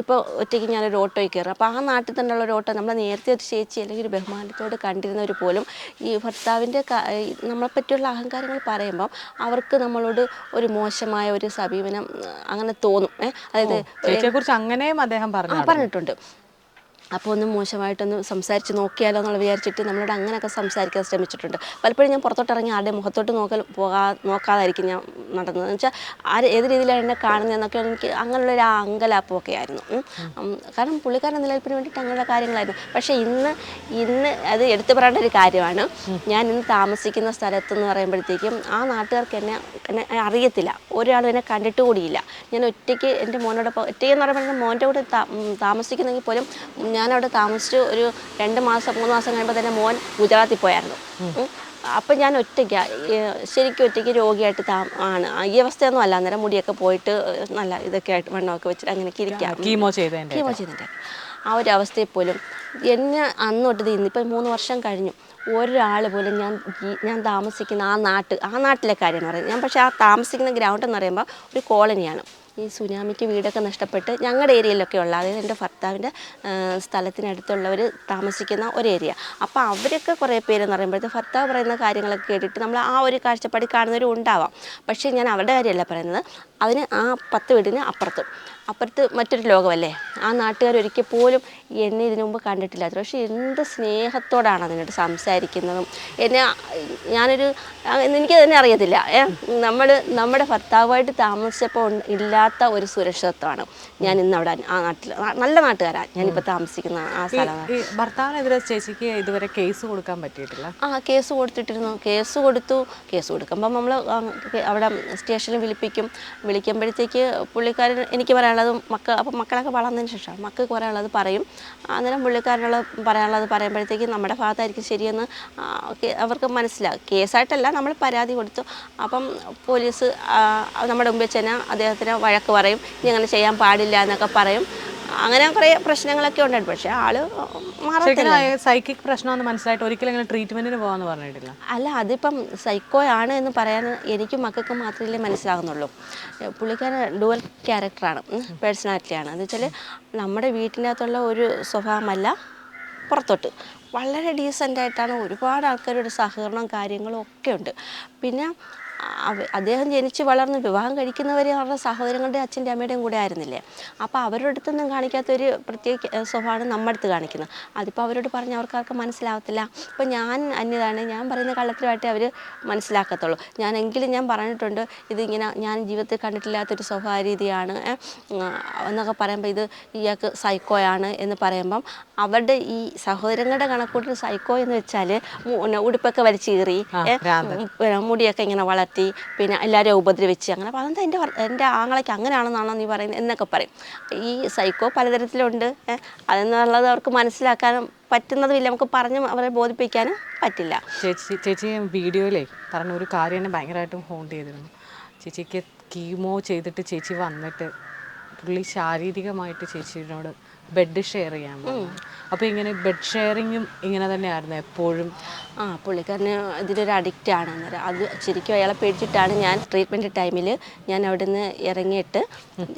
ഇപ്പോൾ ഒറ്റയ്ക്ക് ഞാനൊരു ഓട്ടോയിൽ കയറും. അപ്പോൾ ആ നാട്ടിൽ തന്നെയുള്ള ഒരു ഓട്ടോ നമ്മളെ നേരത്തെ ഒരു ചേച്ചി അല്ലെങ്കിൽ ഒരു ബഹുമാനത്തോട് കണ്ടിരുന്നവർ പോലും ഈ ഭർത്താവിൻ്റെ നമ്മളെപ്പറ്റിയുള്ള അഹങ്കാരങ്ങൾ പറയുമ്പം അവർക്ക് നമ്മളോട് ഒരു മോശമായ ഒരു സമീപനം അങ്ങനെ തോന്നും. അതായത് ചേച്ചിയെക്കുറിച്ച് അങ്ങനെയും അദ്ദേഹം പറഞ്ഞിട്ടുണ്ട്. അപ്പോൾ ഒന്ന് മോശമായിട്ടൊന്ന് സംസാരിച്ച് നോക്കിയാലോ എന്നുള്ള വിചാരിച്ചിട്ട് നമ്മളോട് അങ്ങനെയൊക്കെ സംസാരിക്കാൻ ശ്രമിച്ചിട്ടുണ്ട്. പലപ്പോഴും ഞാൻ പുറത്തോട്ട് ഇറങ്ങി ആരുടെ മുഖത്തോട്ട് നോക്കാതായിരിക്കും ഞാൻ നടന്നത്. എന്ന് വെച്ചാൽ ഏത് രീതിയിലാണ് എന്നെ കാണുന്നതെന്നൊക്കെ എനിക്ക് അങ്ങനെയുള്ളൊരു അങ്കലാപ്പമൊക്കെ ആയിരുന്നു. കാരണം പുള്ളിക്കാരൻ്റെ നിലനിൽപ്പിന് വേണ്ടിയിട്ട് അങ്ങനെയുള്ള കാര്യങ്ങളായിരുന്നു. പക്ഷേ ഇന്ന് അത് എടുത്തു പറയേണ്ട ഒരു കാര്യമാണ്. ഞാൻ ഇന്ന് താമസിക്കുന്ന സ്ഥലത്തെന്ന് പറയുമ്പോഴത്തേക്കും ആ നാട്ടുകാർക്ക് എന്നെ അറിയത്തില്ല. ഒരാളും എന്നെ കണ്ടിട്ട് കൂടിയില്ല. ഞാൻ ഒറ്റയ്ക്ക് എൻ്റെ മോനോടൊപ്പം ഒറ്റയ്ക്കെന്ന് പറയുമ്പോൾ മോൻ്റെ കൂടെ താമസിക്കുന്നെങ്കിൽ പോലും ഞാനവിടെ താമസിച്ച് ഒരു 2 മാസം 3 മാസം കഴിയുമ്പോൾ തന്നെ മോൻ ഗുജറാത്തിൽ പോയായിരുന്നു. അപ്പം ഞാൻ ശരിക്കും ഒറ്റയ്ക്ക് രോഗിയായിട്ട് ഈ അവസ്ഥയൊന്നും അല്ല. അന്നേരം മുടിയൊക്കെ പോയിട്ട് നല്ല ഇതൊക്കെ ആയിട്ട് വണ്ണമൊക്കെ വെച്ചിട്ട് അങ്ങനെയൊക്കെ ഇരിക്കാം. കീമോ ചെയ്തതിൻ്റെ ആ ഒരു അവസ്ഥയിൽ പോലും എന്നെ അന്നോട്ട് ഇന്നിപ്പം 3 വർഷം കഴിഞ്ഞു. ഒരാൾ പോലും ഞാൻ താമസിക്കുന്ന ആ നാട്ടിലെ കാര്യം എന്ന് പറയുന്നത് പക്ഷേ ആ താമസിക്കുന്ന ഗ്രൗണ്ട് എന്ന് പറയുമ്പോൾ ഒരു കോളനിയാണ്. ഈ സുനാമിക്ക് വീടൊക്കെ നഷ്ടപ്പെട്ട് ഞങ്ങളുടെ ഏരിയയിലൊക്കെ ഉള്ള, അതായത് എൻ്റെ ഭർത്താവിൻ്റെ സ്ഥലത്തിനടുത്തുള്ളവർ താമസിക്കുന്ന ഒരു ഏരിയ. അപ്പോൾ അവരൊക്കെ കുറേ പേരെന്ന് പറയുമ്പോഴത്തെ ഭർത്താവ് പറയുന്ന കാര്യങ്ങളൊക്കെ കേട്ടിട്ട് നമ്മൾ ആ ഒരു കാഴ്ചപ്പാടി കാണുന്നവരും ഉണ്ടാവാം. പക്ഷേ ഞാൻ അവരുടെ കാര്യമല്ല പറയുന്നത്. അതിന് ആ 10 വീടിന് അപ്പുറത്ത് മറ്റൊരു ലോകമല്ലേ. ആ നാട്ടുകാർ ഒരിക്കൽ പോലും എന്നെ ഇതിനു മുമ്പ് കണ്ടിട്ടില്ലാത്ത, പക്ഷേ എന്ത് സ്നേഹത്തോടാണ് അതിനോട് സംസാരിക്കുന്നതും. എനിക്ക് തന്നെ അറിയത്തില്ല. നമ്മുടെ ഭർത്താവുമായിട്ട് താമസിച്ചപ്പോൾ ഇല്ലാത്ത ഒരു സുരക്ഷിതത്വമാണ് ഞാൻ ഇന്ന് അവിടെ ആ നാട്ടിൽ. നല്ല നാട്ടുകാരാണ് ഞാനിപ്പോൾ താമസിക്കുന്ന ആ സ്ഥലമാണ്. ഭർത്താവിനെതിരെ ചേച്ചിക്ക് ഇതുവരെ കേസ് കൊടുക്കാൻ പറ്റിയിട്ടില്ല? കേസ് കൊടുത്തിട്ടിരുന്നു. കേസ് കൊടുക്കുമ്പം നമ്മൾ അവിടെ സ്റ്റേഷനിൽ വിളിക്കുമ്പോഴത്തേക്ക് പുള്ളിക്കാരൻ എനിക്ക് പറയാനുള്ളത് അപ്പം മക്കളൊക്കെ വളർന്നതിന് ശേഷം മക്കൾക്ക് പറയാനുള്ളത് പറയും. അന്നേരം പറയാനുള്ളത് പറയുമ്പോഴത്തേക്ക് നമ്മുടെ ഭാഗത്തായിരിക്കും ശരിയെന്ന് അവർക്ക് മനസ്സിലാകും. കേസായിട്ടല്ല, നമ്മൾ പരാതി കൊടുത്തു. അപ്പം പോലീസ് നമ്മുടെ മുമ്പിൽ ചെന്ന് അദ്ദേഹത്തിന് വഴക്ക് പറയും, ഇനി അങ്ങനെ ചെയ്യാൻ പാടില്ല എന്നൊക്കെ പറയും. അങ്ങനെ കുറേ പ്രശ്നങ്ങളൊക്കെ ഉണ്ടായിട്ട് പക്ഷേ ആള് മാറത്തില്ല. സൈക്കിക് പ്രശ്നമെന്ന് മനസ്സിലായിട്ട് ഒരിക്കലും അങ്ങനെ ട്രീറ്റ്മെന്റിന് പോകാമെന്ന് പറഞ്ഞിട്ടില്ല? അല്ല, അതിപ്പം സൈക്കോയാണ് എന്ന് പറയാൻ എനിക്കും മക്കൾക്ക് മാത്രമേ മനസ്സിലാകുന്നുള്ളൂ. പുള്ളിക്കാരൻ ഡുവൽ ക്യാരക്ടറാണ്, പേഴ്സണാലിറ്റിയാണ്. എന്ന് വെച്ചാൽ നമ്മുടെ വീട്ടിനകത്തുള്ള ഒരു സ്വഭാവമല്ല പുറത്തോട്ട്. വളരെ ഡീസൻ്റായിട്ടാണ്. ഒരുപാട് ആൾക്കാരുടെ സഹകരണവും കാര്യങ്ങളും ഒക്കെ ഉണ്ട്. പിന്നെ അദ്ദേഹം ജനിച്ച് വളർന്ന് വിവാഹം കഴിക്കുന്നവരെ അവരുടെ സഹോദരങ്ങളുടെ അച്ഛൻ്റെ അമ്മയുടെയും കൂടെ ആയിരുന്നില്ലേ. അപ്പോൾ അവരുടെ അടുത്തൊന്നും കാണിക്കാത്തൊരു പ്രത്യേക സ്വഭാവമാണ് നമ്മുടെ അടുത്ത് കാണിക്കുന്നത്. അതിപ്പോൾ അവരോട് പറഞ്ഞ് അവർക്കാർക്കും മനസ്സിലാകത്തില്ല. ഇപ്പോൾ ഞാൻ അന്യതാണ്, ഞാൻ പറയുന്ന കള്ളത്തിലുമായിട്ടേ അവർ മനസ്സിലാക്കത്തുള്ളൂ. ഞാൻ പറഞ്ഞിട്ടുണ്ട്, ഇതിങ്ങനെ ഞാൻ ജീവിതത്തിൽ കണ്ടിട്ടില്ലാത്തൊരു സ്വഭാവ രീതിയാണ് എന്നൊക്കെ പറയുമ്പോൾ ഇയാൾക്ക് സൈക്കോയാണ് എന്ന് പറയുമ്പം അവരുടെ ഈ സഹോദരങ്ങളുടെ കണക്കൂട്ടൽ സൈക്കോ എന്ന് വെച്ചാൽ ഉടുപ്പൊക്കെ വലിച്ചീറി മുടിയൊക്കെ ഇങ്ങനെ വളർത്തി പിന്നെ എല്ലാവരെയും ഉപദ്രവിച്ച് അങ്ങനെ. അപ്പോൾ അതെന്താ എൻ്റെ ആങ്ങളയ്ക്ക് അങ്ങനെയാണെന്നാണോ നീ പറയുന്നത് എന്നൊക്കെ പറയും. ഈ സൈക്കോ പലതരത്തിലുണ്ട്. അതെന്നുള്ളത് അവർക്ക് മനസ്സിലാക്കാനും പറ്റുന്നതുമില്ല, നമുക്ക് പറഞ്ഞ് അവരെ ബോധിപ്പിക്കാനും പറ്റില്ല. ചേച്ചി വീഡിയോയിലേ പറഞ്ഞ ഒരു കാര്യം എന്നെ ഭയങ്കരമായിട്ടും ഹോണ്ട് ചെയ്തിരുന്നു. ചേച്ചിക്ക് കീമോ ചെയ്തിട്ട് ചേച്ചി വന്നിട്ട് പുള്ളി ശാരീരികമായിട്ട് ചേച്ചിയോട് ബെഡ് ഷെയർ ചെയ്യാൻ പറഞ്ഞു. അപ്പോൾ ഇങ്ങനെ ബെഡ് ഷെയറിങ്ങും ഇങ്ങനെ തന്നെയായിരുന്നു എപ്പോഴും? പുള്ളിക്കാരന് ഇതിലൊരു അഡിക്റ്റ് ആണ്. അന്നേരം അത് ശരിക്കും അയാളെ പേടിച്ചിട്ടാണ് ഞാൻ ട്രീറ്റ്മെൻറ്റ് ടൈമിൽ ഞാൻ അവിടെ നിന്ന് ഇറങ്ങിയിട്ട്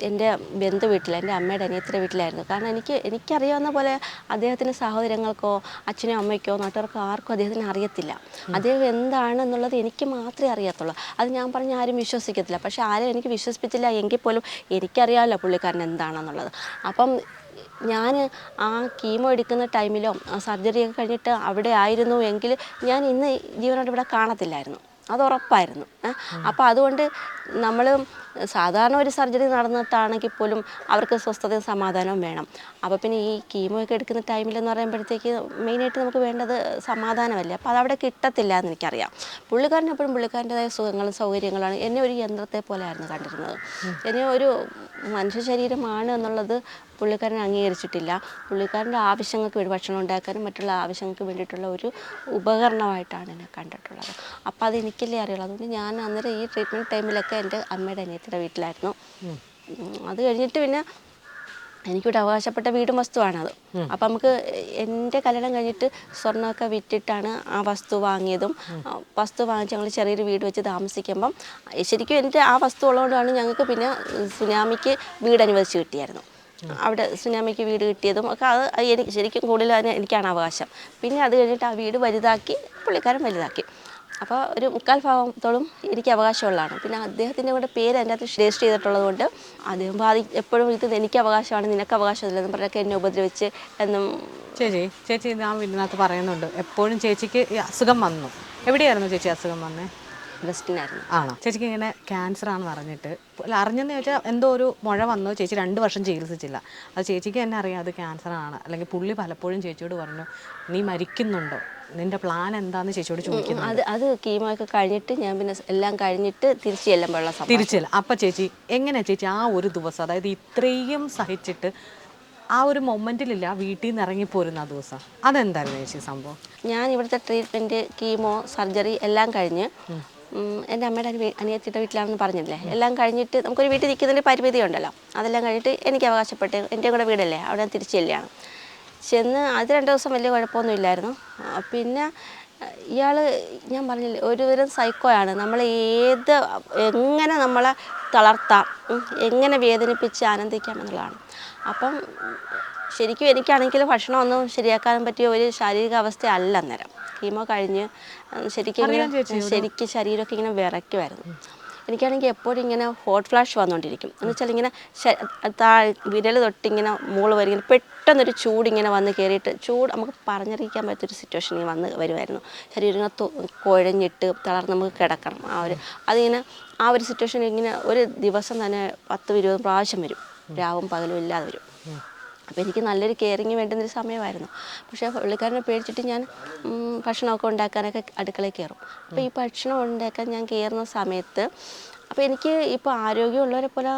എൻ്റെ ബന്ധു വീട്ടിൽ, എൻ്റെ അമ്മയുടെ അനിയത്തിയുടെ വീട്ടിലായിരുന്നു. കാരണം എനിക്കറിയാവുന്ന പോലെ അദ്ദേഹത്തിൻ്റെ സഹോദരങ്ങൾക്കോ അച്ഛനോ അമ്മയ്ക്കോ നാട്ടുകാർക്കോ ആർക്കും അദ്ദേഹത്തിന് അറിയത്തില്ല. അദ്ദേഹം എന്താണെന്നുള്ളത് എനിക്ക് മാത്രമേ അറിയത്തുള്ളൂ. അത് ഞാൻ പറഞ്ഞ ആരും വിശ്വസിക്കത്തില്ല. പക്ഷേ ആരും എനിക്ക് വിശ്വസിപ്പിച്ചില്ല എങ്കിൽ പോലും എനിക്കറിയാമല്ലോ പുള്ളിക്കാരൻ എന്താണെന്നുള്ളത്. അപ്പം ഞാൻ ആ കീമോ എടുക്കുന്ന ടൈമിലോ സർജറിയൊക്കെ കഴിഞ്ഞിട്ട് അവിടെ ആയിരുന്നു എങ്കിൽ ഞാൻ ഇന്ന് ജീവനോട് ഇവിടെ കാണത്തില്ലായിരുന്നു, അത് ഉറപ്പായിരുന്നു. അപ്പോൾ അതുകൊണ്ട് നമ്മൾ സാധാരണ ഒരു സർജറി നടന്നിട്ടാണെങ്കിൽ പോലും അവർക്ക് സ്വസ്ഥതയും സമാധാനവും വേണം. അപ്പോൾ പിന്നെ ഈ കീമോ ഒക്കെ എടുക്കുന്ന ടൈമിലെന്ന് പറയുമ്പോഴത്തേക്ക് മെയിനായിട്ട് നമുക്ക് വേണ്ടത് സമാധാനമല്ലേ. അപ്പോൾ അതവിടെ കിട്ടത്തില്ല എന്ന് എനിക്കറിയാം. പുള്ളിക്കാരൻ എപ്പോഴും പുള്ളിക്കാരൻ്റെതായ സുഖങ്ങളും സൗകര്യങ്ങളാണ്. എന്നെ ഒരു യന്ത്രത്തെ പോലെയായിരുന്നു കണ്ടിരുന്നത്. എന്നെ ഒരു മനുഷ്യ ശരീരമാണ് എന്നുള്ളത് പുള്ളിക്കാരൻ അംഗീകരിച്ചിട്ടില്ല. പുള്ളിക്കാരൻ്റെ ആവശ്യങ്ങൾക്ക് വേണ്ടി ഭക്ഷണം ഉണ്ടാക്കാനും മറ്റുള്ള ആവശ്യങ്ങൾക്ക് വേണ്ടിയിട്ടുള്ള ഒരു ഉപകരണമായിട്ടാണ് എന്നെ കണ്ടിട്ടുള്ളത്. അപ്പോൾ അത് എനിക്കല്ലേ അറിയുള്ളൂ. അതുകൊണ്ട് ഞാൻ അന്നേരം ഈ ട്രീറ്റ്മെൻറ്റ് ടൈമിലൊക്കെ എൻ്റെ അമ്മയുടെ അനിയത്തിയുടെ വീട്ടിലായിരുന്നു. അത് കഴിഞ്ഞിട്ട് പിന്നെ എനിക്കിവിടെ അവകാശപ്പെട്ട വീടും വസ്തുവാണത്. അപ്പം നമുക്ക് എൻ്റെ കല്യാണം കഴിഞ്ഞിട്ട് സ്വർണ്ണമൊക്കെ വിറ്റിട്ടാണ് ആ വസ്തു വാങ്ങിയതും. വസ്തു വാങ്ങിച്ച് ഞങ്ങൾ ചെറിയൊരു വീട് വെച്ച് താമസിക്കുമ്പം ശരിക്കും എൻ്റെ ആ വസ്തു ഉള്ളതുകൊണ്ടാണ് ഞങ്ങൾക്ക് പിന്നെ സുനാമിക്ക് വീട് അനുവദിച്ച് കിട്ടിയായിരുന്നു. അവിടെ സുനാമിക്ക് വീട് കിട്ടിയതും ഒക്കെ അത് എനിക്ക് ശരിക്കും കൂടുതൽ എനിക്കാണ് അവകാശം. പിന്നെ അത് കഴിഞ്ഞിട്ട് ആ വീട് വലുതാക്കി പുള്ളിക്കാരൻ വലുതാക്കി. അപ്പോൾ ഒരു 3/4 ഭാഗത്തോളം എനിക്ക് അവകാശമുള്ളതാണ്. പിന്നെ അദ്ദേഹത്തിൻ്റെ കൂടെ പേര് അതിൻ്റെ അകത്ത് രജിസ്റ്റർ ചെയ്തിട്ടുള്ളത് കൊണ്ട് അദ്ദേഹം എപ്പോഴും ഇത് എനിക്ക് അവകാശമാണ് നിനക്ക് അവകാശമില്ലെന്നും പറഞ്ഞൊക്കെ എന്നെ ഉപദ്രവിച്ച് എന്നും. ചേച്ചി ആ വീടിനകത്ത് പറയുന്നുണ്ട് എപ്പോഴും ചേച്ചിക്ക് അസുഖം വന്നു. എവിടെയായിരുന്നു ചേച്ചി അസുഖം വന്നേ? ബ്രസ്റ്റിനായിരുന്നു. ആണോ? ചേച്ചിക്ക് ഇങ്ങനെ ക്യാൻസർ ആണെന്ന് അറിഞ്ഞിട്ട്, അറിഞ്ഞെന്ന് ചോദിച്ചാൽ എന്തോ ഒരു മുഴ വന്നു, ചേച്ചി 2 വർഷം ചികിത്സിച്ചില്ല. അത് ചേച്ചിക്ക് തന്നെ അറിയാം അത് ക്യാൻസർ ആണ്. അല്ലെങ്കിൽ പുള്ളി പലപ്പോഴും ചേച്ചിയോട് പറഞ്ഞു നീ മരിക്കുന്നുണ്ടോ, നിന്റെ പ്ലാൻ എന്താന്ന് ചേച്ചിയോട് ചോദിക്കുന്നു. അത് കീമോ ഒക്കെ കഴിഞ്ഞിട്ട് ഞാൻ പിന്നെ എല്ലാം കഴിഞ്ഞിട്ട് തിരിച്ചു ചെല്ലുമ്പോഴുള്ള തിരിച്ചില്ല. അപ്പം ചേച്ചി എങ്ങനെയാ ചേച്ചി ആ ഒരു ദിവസം, അതായത് ഇത്രയും സഹിച്ചിട്ട് ആ ഒരു മൊമെൻറ്റിലില്ല വീട്ടിൽ നിന്ന് ഇറങ്ങിപ്പോരുന്ന ആ ദിവസം, അതെന്തായിരുന്നു ചേച്ചി സംഭവം? ഞാൻ ഇവിടുത്തെ ട്രീറ്റ്മെൻറ്റ് കീമോ സർജറി എല്ലാം കഴിഞ്ഞ് എൻ്റെ അമ്മയുടെ അനിയത്തിയുടെ വീട്ടിലാണെന്ന് പറഞ്ഞില്ലേ, എല്ലാം കഴിഞ്ഞിട്ട് നമുക്കൊരു വീട്ടിൽ നിൽക്കുന്നതിൻ്റെ പരിമിതി ഉണ്ടല്ലോ, അതെല്ലാം കഴിഞ്ഞിട്ട് എനിക്ക് അവകാശപ്പെട്ട് എൻ്റെ കൂടെ വീടല്ലേ അവിടെ തിരിച്ചു ചെല്ലുകയാണ്. ചെന്ന് അത് 2 ദിവസം വലിയ കുഴപ്പമൊന്നുമില്ലായിരുന്നു. പിന്നെ ഇയാൾ ഞാൻ പറഞ്ഞില്ലേ ഒരുതരം സൈക്കോയാണ്. നമ്മൾ എങ്ങനെ നമ്മളെ തളർത്താം, എങ്ങനെ വേദനിപ്പിച്ച് ആനന്ദിക്കാം എന്നുള്ളതാണ്. അപ്പം ശരിക്കും എനിക്കാണെങ്കിൽ ഭക്ഷണമൊന്നും ശരിയാക്കാൻ പറ്റിയ ഒരു ശാരീരിക അവസ്ഥ അല്ല അന്നേരം. കീമോ കഴിഞ്ഞ് ശരിക്കും ശരീരമൊക്കെ ഇങ്ങനെ വിറയ്ക്കുമായിരുന്നു. എനിക്കാണെങ്കിൽ എപ്പോഴും ഇങ്ങനെ ഹോട്ട് ഫ്ലാഷ് വന്നുകൊണ്ടിരിക്കും. എന്ന് വെച്ചാൽ ഇങ്ങനെ വിരൽ തൊട്ടിങ്ങനെ മുകളിൽ വരും, ഇങ്ങനെ പെട്ടെന്നൊരു ചൂടിങ്ങനെ വന്ന് കയറിയിട്ട് ചൂട് നമുക്ക് പറഞ്ഞറിയിക്കാൻ പറ്റൊരു സിറ്റുവേഷൻ വന്ന് വരുമായിരുന്നു. ശരീരം കുഴഞ്ഞിട്ട് തളർന്ന് നമുക്ക് കിടക്കണം. അതിങ്ങനെ ആ ഒരു സിറ്റുവേഷൻ ഇങ്ങനെ ഒരു ദിവസം തന്നെ 10-20 പ്രാവശ്യം വരും, രാവും പകലും ഇല്ലാതെ വരും. അപ്പോൾ എനിക്ക് നല്ലൊരു കെയറിങ് വേണ്ടുന്നൊരു സമയമായിരുന്നു. പക്ഷേ പുള്ളിക്കാരനെ പേടിച്ചിട്ട് ഞാൻ ഭക്ഷണമൊക്കെ ഉണ്ടാക്കാനൊക്കെ അടുക്കളയിൽ കയറും. അപ്പോൾ ഈ ഭക്ഷണം ഉണ്ടാക്കാൻ ഞാൻ കയറുന്ന സമയത്ത് അപ്പോൾ എനിക്ക് ഇപ്പോൾ ആരോഗ്യമുള്ളവരെ പോലെ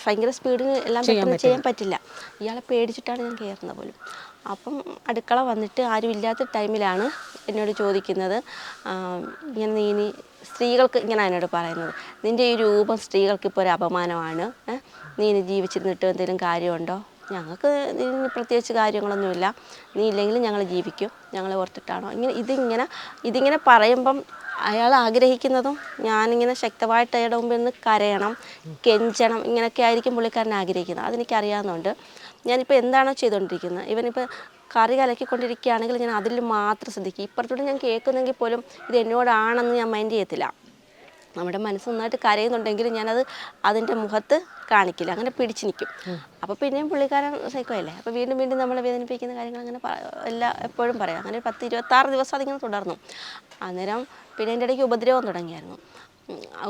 ഭയങ്കര സ്പീഡിന് എല്ലാം പെട്ടെന്ന് ചെയ്യാൻ പറ്റില്ല. ഇയാളെ പേടിച്ചിട്ടാണ് ഞാൻ കയറുന്നത് പോലും. അപ്പം അടുക്കള വന്നിട്ട് ആരും ഇല്ലാത്ത ടൈമിലാണ് എന്നോട് ചോദിക്കുന്നത്, ഇങ്ങനെ നീ സ്ത്രീകൾക്ക് ഇങ്ങനെ എന്നോട് പറയുന്നത്, നിൻ്റെ ഈ രൂപം സ്ത്രീകൾക്കിപ്പോൾ ഒരു അപമാനമാണ്, നീ ഇനി ജീവിച്ചിരുന്നിട്ട് എന്തെങ്കിലും കാര്യമുണ്ടോ, ഞങ്ങൾക്ക് ഇതിന് പ്രത്യേകിച്ച് കാര്യങ്ങളൊന്നുമില്ല, നീ ഇല്ലെങ്കിലും ഞങ്ങൾ ജീവിക്കും, ഞങ്ങളെ ഓർത്തിട്ടാണോ ഇതിങ്ങനെ പറയുമ്പം അയാൾ ആഗ്രഹിക്കുന്നതും ഞാനിങ്ങനെ ശക്തമായിട്ട് അയാളുടെ മുമ്പിൽ നിന്ന് കരയണം, കെഞ്ചണം, ഇങ്ങനെയൊക്കെ ആയിരിക്കും പുള്ളിക്കാരൻ ആഗ്രഹിക്കുന്നത്. അതെനിക്കറിയാവുന്നതുകൊണ്ട് ഞാനിപ്പോൾ എന്താണോ ചെയ്തുകൊണ്ടിരിക്കുന്നത്, ഇവനിപ്പോൾ കറി കലക്കിക്കൊണ്ടിരിക്കുകയാണെങ്കിൽ ഞാൻ അതിൽ മാത്രം ശ്രദ്ധിക്കും. ഇപ്പുറത്തോട്ട് ഞാൻ കേൾക്കുന്നെങ്കിൽ പോലും ഇത് എന്നോടാണെന്ന് ഞാൻ മൈൻഡ് ചെയ്യത്തില്ല. നമ്മുടെ മനസ്സ് നന്നായിട്ട് കരയുന്നുണ്ടെങ്കിൽ ഞാനത് അതിൻ്റെ മുഖത്ത് കാണിക്കില്ല, അങ്ങനെ പിടിച്ച് നിൽക്കും. അപ്പോൾ പിന്നെയും പുള്ളിക്കാരൻ സൈക്കോയല്ലേ, അപ്പോൾ വീണ്ടും വീണ്ടും നമ്മളെ വേദനിപ്പിക്കുന്ന കാര്യങ്ങൾ അങ്ങനെ എപ്പോഴും പറയാം. അങ്ങനെ 10-26 ദിവസം അതിങ്ങനെ തുടർന്നു. അന്നേരം പിന്നെ എൻ്റെ ഇടയ്ക്ക് ഉപദ്രവം തുടങ്ങിയായിരുന്നു.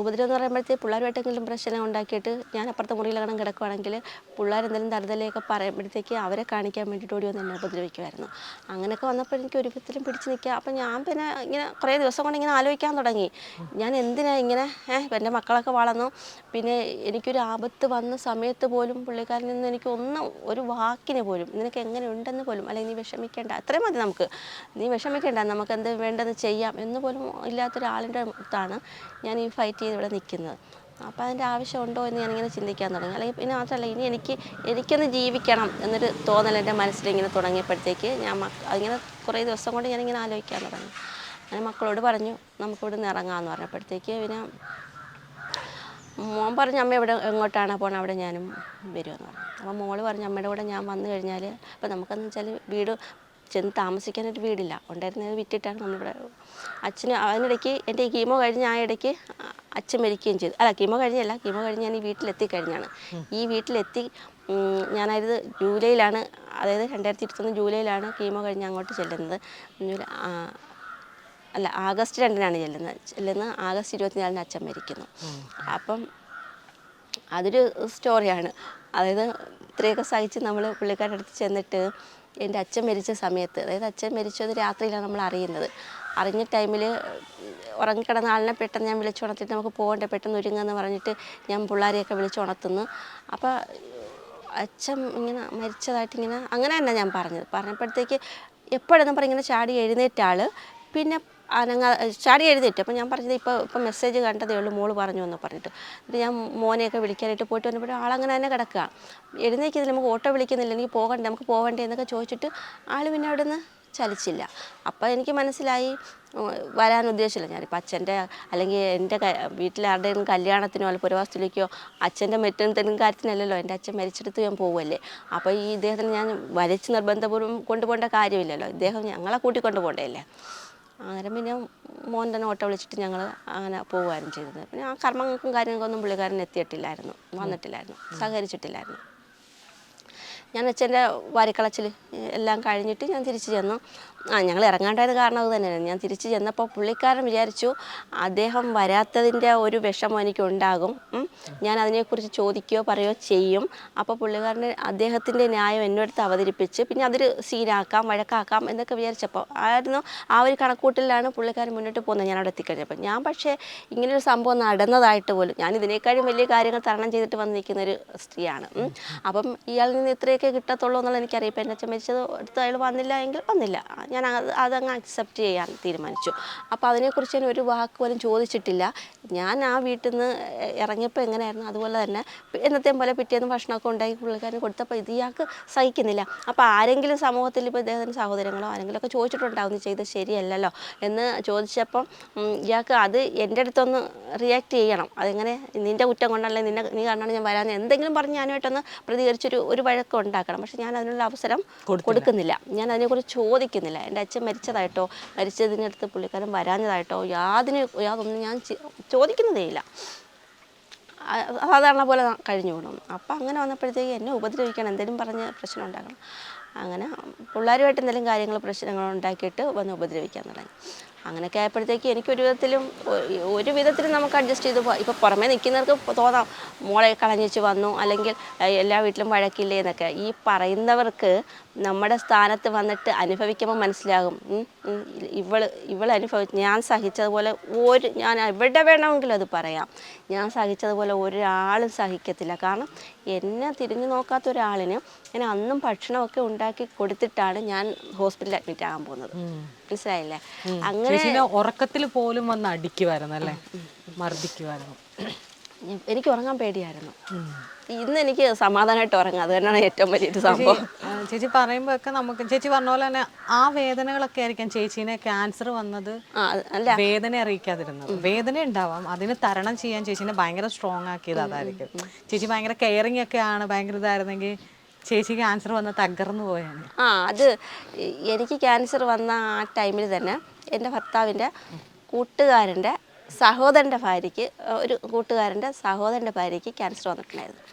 ഉപദ്രവം എന്ന് പറയുമ്പോഴത്തേക്ക് പിള്ളേരുമായിട്ടെങ്കിലും പ്രശ്നം ഉണ്ടാക്കിയിട്ട് ഞാൻ അപ്പുറത്തെ മുറിയിലങ്ങനെ കിടക്കുവാണെങ്കിൽ പിള്ളേരെന്തെങ്കിലും തറുതലയൊക്കെ പറയുമ്പോഴത്തേക്ക് അവരെ കാണിക്കാൻ വേണ്ടിയിട്ട് ഓടി വന്ന് എന്നെ ഉപദ്രവിക്കുമായിരുന്നു. അങ്ങനെയൊക്കെ വന്നപ്പോൾ എനിക്ക് ഒരു വിധത്തിലും പിടിച്ച് നിൽക്കുക. അപ്പം ഞാൻ പിന്നെ ഇങ്ങനെ കുറേ ദിവസം കൊണ്ട് ഇങ്ങനെ ആലോചിക്കാൻ തുടങ്ങി, ഞാൻ എന്തിനാണ് ഇങ്ങനെ എൻ്റെ മക്കളൊക്കെ വളർന്നു, പിന്നെ എനിക്കൊരു ആപത്ത് വന്ന സമയത്ത് പോലും പുള്ളിക്കാരിൽ നിന്ന് എനിക്ക് ഒരു വാക്കിന് പോലും നിനക്ക് എങ്ങനെ ഉണ്ടെന്ന് പോലും, അല്ലെങ്കിൽ നീ വിഷമിക്കേണ്ട, അത്രയും മതി നമുക്ക്, നീ വിഷമിക്കേണ്ട, നമുക്ക് എന്ത് വേണ്ടത് ചെയ്യാം എന്ന് പോലും ഇല്ലാത്തൊരാളിൻ്റെ അടുത്താണ് ഞാൻ ഈ ഫൈറ്റ് ചെയ്ത് ഇവിടെ നിൽക്കുന്നത്. അപ്പോൾ അതിൻ്റെ ആവശ്യമുണ്ടോ എന്ന് ഞാനിങ്ങനെ ചിന്തിക്കാൻ തുടങ്ങി. അല്ലെങ്കിൽ പിന്നെ മാത്രമല്ല ഇനി എനിക്കൊന്ന് ജീവിക്കണം എന്നൊരു തോന്നൽ എൻ്റെ മനസ്സിലിങ്ങനെ തുടങ്ങിയപ്പോഴത്തേക്ക് അതിങ്ങനെ കുറേ ദിവസം കൊണ്ട് ഞാനിങ്ങനെ ആലോചിക്കാൻ തുടങ്ങി. അങ്ങനെ മക്കളോട് പറഞ്ഞു നമുക്കിവിടുന്ന് ഇറങ്ങാമെന്ന് പറഞ്ഞപ്പോഴത്തേക്ക് പിന്നെ മോൻ പറഞ്ഞു അമ്മ എങ്ങോട്ടാണ് പോകണം അവിടെ ഞാനും വരുമെന്ന് പറഞ്ഞു. അപ്പോൾ മോള് പറഞ്ഞു അമ്മയുടെ കൂടെ ഞാൻ വന്നു കഴിഞ്ഞാൽ അപ്പോൾ നമുക്കെന്ന് വെച്ചാൽ വീട് ചെന്ന് താമസിക്കാനൊരു വീടില്ല, ഉണ്ടായിരുന്നത് വിറ്റിട്ടാണ് നമ്മളിവിടെ. അച്ഛന് അതിനിടയ്ക്ക് എൻ്റെ ഈ കീമോ കഴിഞ്ഞ ആ ഇടയ്ക്ക് അച്ഛൻ മരിക്കുകയും ചെയ്തു. കീമോ കഴിഞ്ഞ് ഞാൻ ഈ വീട്ടിലെത്തിക്കഴിഞ്ഞാണ്. ഈ വീട്ടിലെത്തി ഞാനത് ജൂലൈയിലാണ്, അതായത് 2021 ജൂലൈയിലാണ് കീമോ കഴിഞ്ഞ് അങ്ങോട്ട് ചെല്ലുന്നത്. ആഗസ്റ്റ് 2-നാണ് ചെല്ലുന്നത്. ആഗസ്റ്റ് 24-ന് അച്ഛൻ മരിക്കുന്നു. അപ്പം അതൊരു സ്റ്റോറിയാണ്. അതായത് ഇത്രയൊക്കെ സഹിച്ച് നമ്മൾ പുള്ളിക്കാരുടെ അടുത്ത് ചെന്നിട്ട് എൻ്റെ അച്ഛൻ മരിച്ച സമയത്ത്, അതായത് അച്ഛൻ മരിച്ചത് രാത്രിയിലാണ് നമ്മൾ അറിഞ്ഞ ടൈമിൽ ഉറങ്ങിക്കിടന്ന ആളിനെ പെട്ടെന്ന് ഞാൻ വിളിച്ചുണർത്തിയിട്ട് നമുക്ക് പോകണ്ടേ, പെട്ടെന്ന് ഒരുങ്ങുമെന്ന് പറഞ്ഞിട്ട് ഞാൻ പിള്ളേരെയൊക്കെ വിളിച്ചുണർത്തുന്നു. അപ്പോൾ അച്ഛൻ ഇങ്ങനെ മരിച്ചതായിട്ട് അങ്ങനെ തന്നെ ഞാൻ പറഞ്ഞപ്പോഴത്തേക്ക് എപ്പോഴെന്നും പറഞ്ഞ് ഇങ്ങനെ ചാടി എഴുന്നേറ്റ ആൾ പിന്നെ ചാടി എഴുന്നേറ്റ്. അപ്പോൾ ഞാൻ പറഞ്ഞത് ഇപ്പോൾ മെസ്സേജ് കണ്ടതേ ഉള്ളൂ, മോള് പറഞ്ഞു എന്ന് പറഞ്ഞിട്ട്. എന്നിട്ട് ഞാൻ മോനെയൊക്കെ വിളിക്കാനായിട്ട് പോയിട്ട് വന്നപ്പോൾ ആളങ്ങനെ തന്നെ കിടക്കുക. എഴുന്നേൽക്കുന്നില്ല, നമുക്ക് ഓട്ടോ വിളിക്കുന്നില്ല, എനിക്ക് നമുക്ക് പോകണ്ടേ എന്നൊക്കെ ചോദിച്ചിട്ട് ആൾ പിന്നെ അവിടെ നിന്ന് ചലിച്ചില്ല. അപ്പോൾ എനിക്ക് മനസ്സിലായി വരാൻ ഉദ്ദേശമില്ല. ഞാനിപ്പോൾ അച്ഛൻ്റെ അല്ലെങ്കിൽ എൻ്റെ വീട്ടിലാരുടെയും കല്യാണത്തിനോ അല്ലെങ്കിൽ പുരവാസത്തിലേക്കോ അച്ഛൻ്റെ മറ്റെന്തെങ്കിലും കാര്യത്തിനല്ലല്ലോ, എൻ്റെ അച്ഛൻ മരിച്ചെടുത്ത് ഞാൻ പോവുമല്ലേ. അപ്പോൾ ഈ ഇദ്ദേഹത്തിന് ഞാൻ വലിച്ച് നിർബന്ധപൂർവ്വം കൊണ്ടുപോകേണ്ട കാര്യമില്ലല്ലോ, ഇദ്ദേഹം ഞങ്ങളെ കൂട്ടിക്കൊണ്ട് പോകണ്ടേയല്ലേ. അന്നേരം പിന്നെ മോൻ തന്നെ ഓട്ടോ വിളിച്ചിട്ട് ഞങ്ങൾ അങ്ങനെ പോവുകയായിരുന്നു ചെയ്തത്. പിന്നെ ആ കർമ്മങ്ങൾക്കും കാര്യങ്ങൾക്കൊന്നും പുള്ളിക്കാരൻ എത്തിയിട്ടില്ലായിരുന്നു, വന്നിട്ടില്ലായിരുന്നു, സഹകരിച്ചിട്ടില്ലായിരുന്നു. ഞാൻ അച്ഛൻ്റെ വാരിക്കളച്ചിൽ എല്ലാം കഴിഞ്ഞിട്ട് ഞാൻ തിരിച്ചു ചെന്നു. ഞങ്ങൾ ഇറങ്ങാണ്ടായത് കാരണം അത് തന്നെയാണ്. ഞാൻ തിരിച്ചു ചെന്നപ്പോൾ പുള്ളിക്കാരൻ വിചാരിച്ചു അദ്ദേഹം വരാത്തതിൻ്റെ ഒരു വിഷമം എനിക്കുണ്ടാകും, ഞാൻ അതിനെക്കുറിച്ച് ചോദിക്കുകയോ പറയുകയോ ചെയ്യും. അപ്പോൾ പുള്ളിക്കാരന് അദ്ദേഹത്തിൻ്റെ ന്യായം എന്നോടത്ത് അവതരിപ്പിച്ച് പിന്നെ അതൊരു സീനാക്കാം, വഴക്കാക്കാം എന്നൊക്കെ വിചാരിച്ചപ്പോൾ ആ ഒരു കണക്കൂട്ടിലാണ് പുള്ളിക്കാരൻ മുന്നോട്ട് പോകുന്നത്. ഞാൻ അവിടെ എത്തിക്കഴിഞ്ഞപ്പോൾ ഞാൻ പക്ഷേ ഇങ്ങനൊരു സംഭവം നടന്നതായിട്ട് പോലും, ഞാൻ ഇതിനേക്കാളും വലിയ കാര്യങ്ങൾ തരണം ചെയ്തിട്ട് വന്ന് നിൽക്കുന്നൊരു സ്ത്രീയാണ്. അപ്പം ഇയാളിൽ നിന്ന് ഇത്രയൊക്കെ കിട്ടത്തുള്ളൂ എന്നുള്ളത് എനിക്കറിയാം. ഇപ്പം എൻ്റെ അച്ഛൻ മരിച്ചത് അടുത്ത അയാൾ വന്നില്ല എങ്കിൽ വന്നില്ല, ഞാൻ അതങ്ങ് അക്സെപ്റ്റ് ചെയ്യാൻ തീരുമാനിച്ചു. അപ്പോൾ അതിനെക്കുറിച്ച് ഞാൻ ഒരു വാക്ക് പോലും ചോദിച്ചിട്ടില്ല. ഞാൻ ആ വീട്ടിൽ നിന്ന് ഇറങ്ങിയപ്പോൾ എങ്ങനെയായിരുന്നു അതുപോലെ തന്നെ എന്നത്തെയും പോലെ പിറ്റേന്ന് ഭക്ഷണമൊക്കെ ഉണ്ടാക്കി പുള്ളിക്കാരന് കൊടുത്തപ്പോൾ ഇത് ഇയാൾക്ക് സഹിക്കുന്നില്ല. അപ്പോൾ ആരെങ്കിലും സമൂഹത്തിൽ ഇപ്പോൾ ഇദ്ദേഹത്തിൻ്റെ സഹോദരങ്ങളോ ആരെങ്കിലുമൊക്കെ ചോദിച്ചിട്ടുണ്ടാവും നീ ചെയ്ത് ശരിയല്ലല്ലോ എന്ന് ചോദിച്ചപ്പം ഇയാൾക്ക് അത് എൻ്റെ അടുത്തൊന്ന് റിയാക്ട് ചെയ്യണം. അതെങ്ങനെ നിൻ്റെ കുറ്റം കൊണ്ടല്ലേ നീ കാരണം ഞാൻ വരാമെന്ന് എന്തെങ്കിലും പറഞ്ഞ് ഞാനുമായിട്ടൊന്ന് പ്രതികരിച്ചൊരു വഴക്കം ഉണ്ടാക്കണം. പക്ഷെ ഞാൻ അതിനുള്ള അവസരം കൊടുക്കുന്നില്ല, ഞാൻ അതിനെക്കുറിച്ച് ചോദിക്കുന്നില്ല. എൻ്റെ അച്ഛൻ മരിച്ചതായിട്ടോ മരിച്ചതിനടുത്ത് പുള്ളിക്കാരൻ വരാഞ്ഞതായിട്ടോ യാതൊന്നും ഞാൻ ചോദിക്കുന്നതേയില്ല. സാധാരണ പോലെ കഴിഞ്ഞു പോകണം. അപ്പം അങ്ങനെ വന്നപ്പോഴത്തേക്ക് എന്നെ ഉപദ്രവിക്കണം, എന്തെങ്കിലും പറഞ്ഞ് പ്രശ്നം ഉണ്ടാക്കണം. അങ്ങനെ പിള്ളേരുമായിട്ട് എന്തെങ്കിലും പ്രശ്നങ്ങൾ ഉണ്ടാക്കിയിട്ട് വന്ന് ഉപദ്രവിക്കാൻ തുടങ്ങി. അങ്ങനെയൊക്കെ ആയപ്പോഴത്തേക്ക് എനിക്കൊരു വിധത്തിലും നമുക്ക് അഡ്ജസ്റ്റ് ചെയ്ത് പോകാം. ഇപ്പോൾ പുറമേ നിൽക്കുന്നവർക്ക് തോന്നാം മോളെ കളഞ്ഞിച്ച് വന്നു അല്ലെങ്കിൽ എല്ലാ വീട്ടിലും വഴക്കില്ലേ എന്നൊക്കെ. ഈ പറയുന്നവർക്ക് നമ്മുടെ സ്ഥാനത്ത് വന്നിട്ട് അനുഭവിക്കുമ്പോൾ മനസ്സിലാകും ഇവൾ ഞാൻ സഹിച്ചതുപോലെ ഞാൻ എവിടെ വേണമെങ്കിലും അത് പറയാം, ഞാൻ സഹിച്ചതുപോലെ ഒരാളും സഹിക്കത്തില്ല. കാരണം എന്നെ തിരിഞ്ഞു നോക്കാത്ത ഒരാളിന് ഞാൻ അന്നും ഭക്ഷണമൊക്കെ ഉണ്ടാക്കി കൊടുത്തിട്ടാണ് ഞാൻ ഹോസ്പിറ്റലിൽ അഡ്മിറ്റ് ആകാൻ പോകുന്നത്. മനസ്സിലായില്ലേ? അങ്ങനെ ഉറക്കത്തിൽ പോലും വന്ന് അടിക്കുമായിരുന്നു അല്ലേ, മർദ്ദിക്കുമായിരുന്നു. എനിക്ക് ഉറങ്ങാൻ പേടിയായിരുന്നു. ഇന്ന് എനിക്ക് സമാധാനമായിട്ട് ഉറങ്ങാം, അത് തന്നെയാണ് ഏറ്റവും വലിയൊരു സംഭവം. ചേച്ചി പറയുമ്പോൾ ഒക്കെ നമുക്ക് ചേച്ചി പറഞ്ഞ പോലെ തന്നെ ആ വേദനകളൊക്കെ ആയിരിക്കാം ചേച്ചീനെ ക്യാൻസർ വന്നത് വേദന അറിയിക്കാതിരുന്നത്. വേദന ഉണ്ടാവാം, അതിന് തരണം ചെയ്യാൻ ചേച്ചീനെ ഭയങ്കര സ്ട്രോങ് ആക്കിയത് അതായിരിക്കും. ചേച്ചി ഭയങ്കര കെയറിങ് ഒക്കെയാണ്, ഭയങ്കര ഇതായിരുന്നെങ്കിൽ ചേച്ചി ക്യാൻസർ വന്ന് തകർന്നു പോയാണ്. അത് എനിക്ക് ക്യാൻസർ വന്ന ആ ടൈമിൽ തന്നെ എൻ്റെ ഭർത്താവിൻ്റെ കൂട്ടുകാരൻ്റെ സഹോദരൻ്റെ ഭാര്യയ്ക്ക് ക്യാൻസർ വന്നിട്ടുണ്ടായിരുന്നു.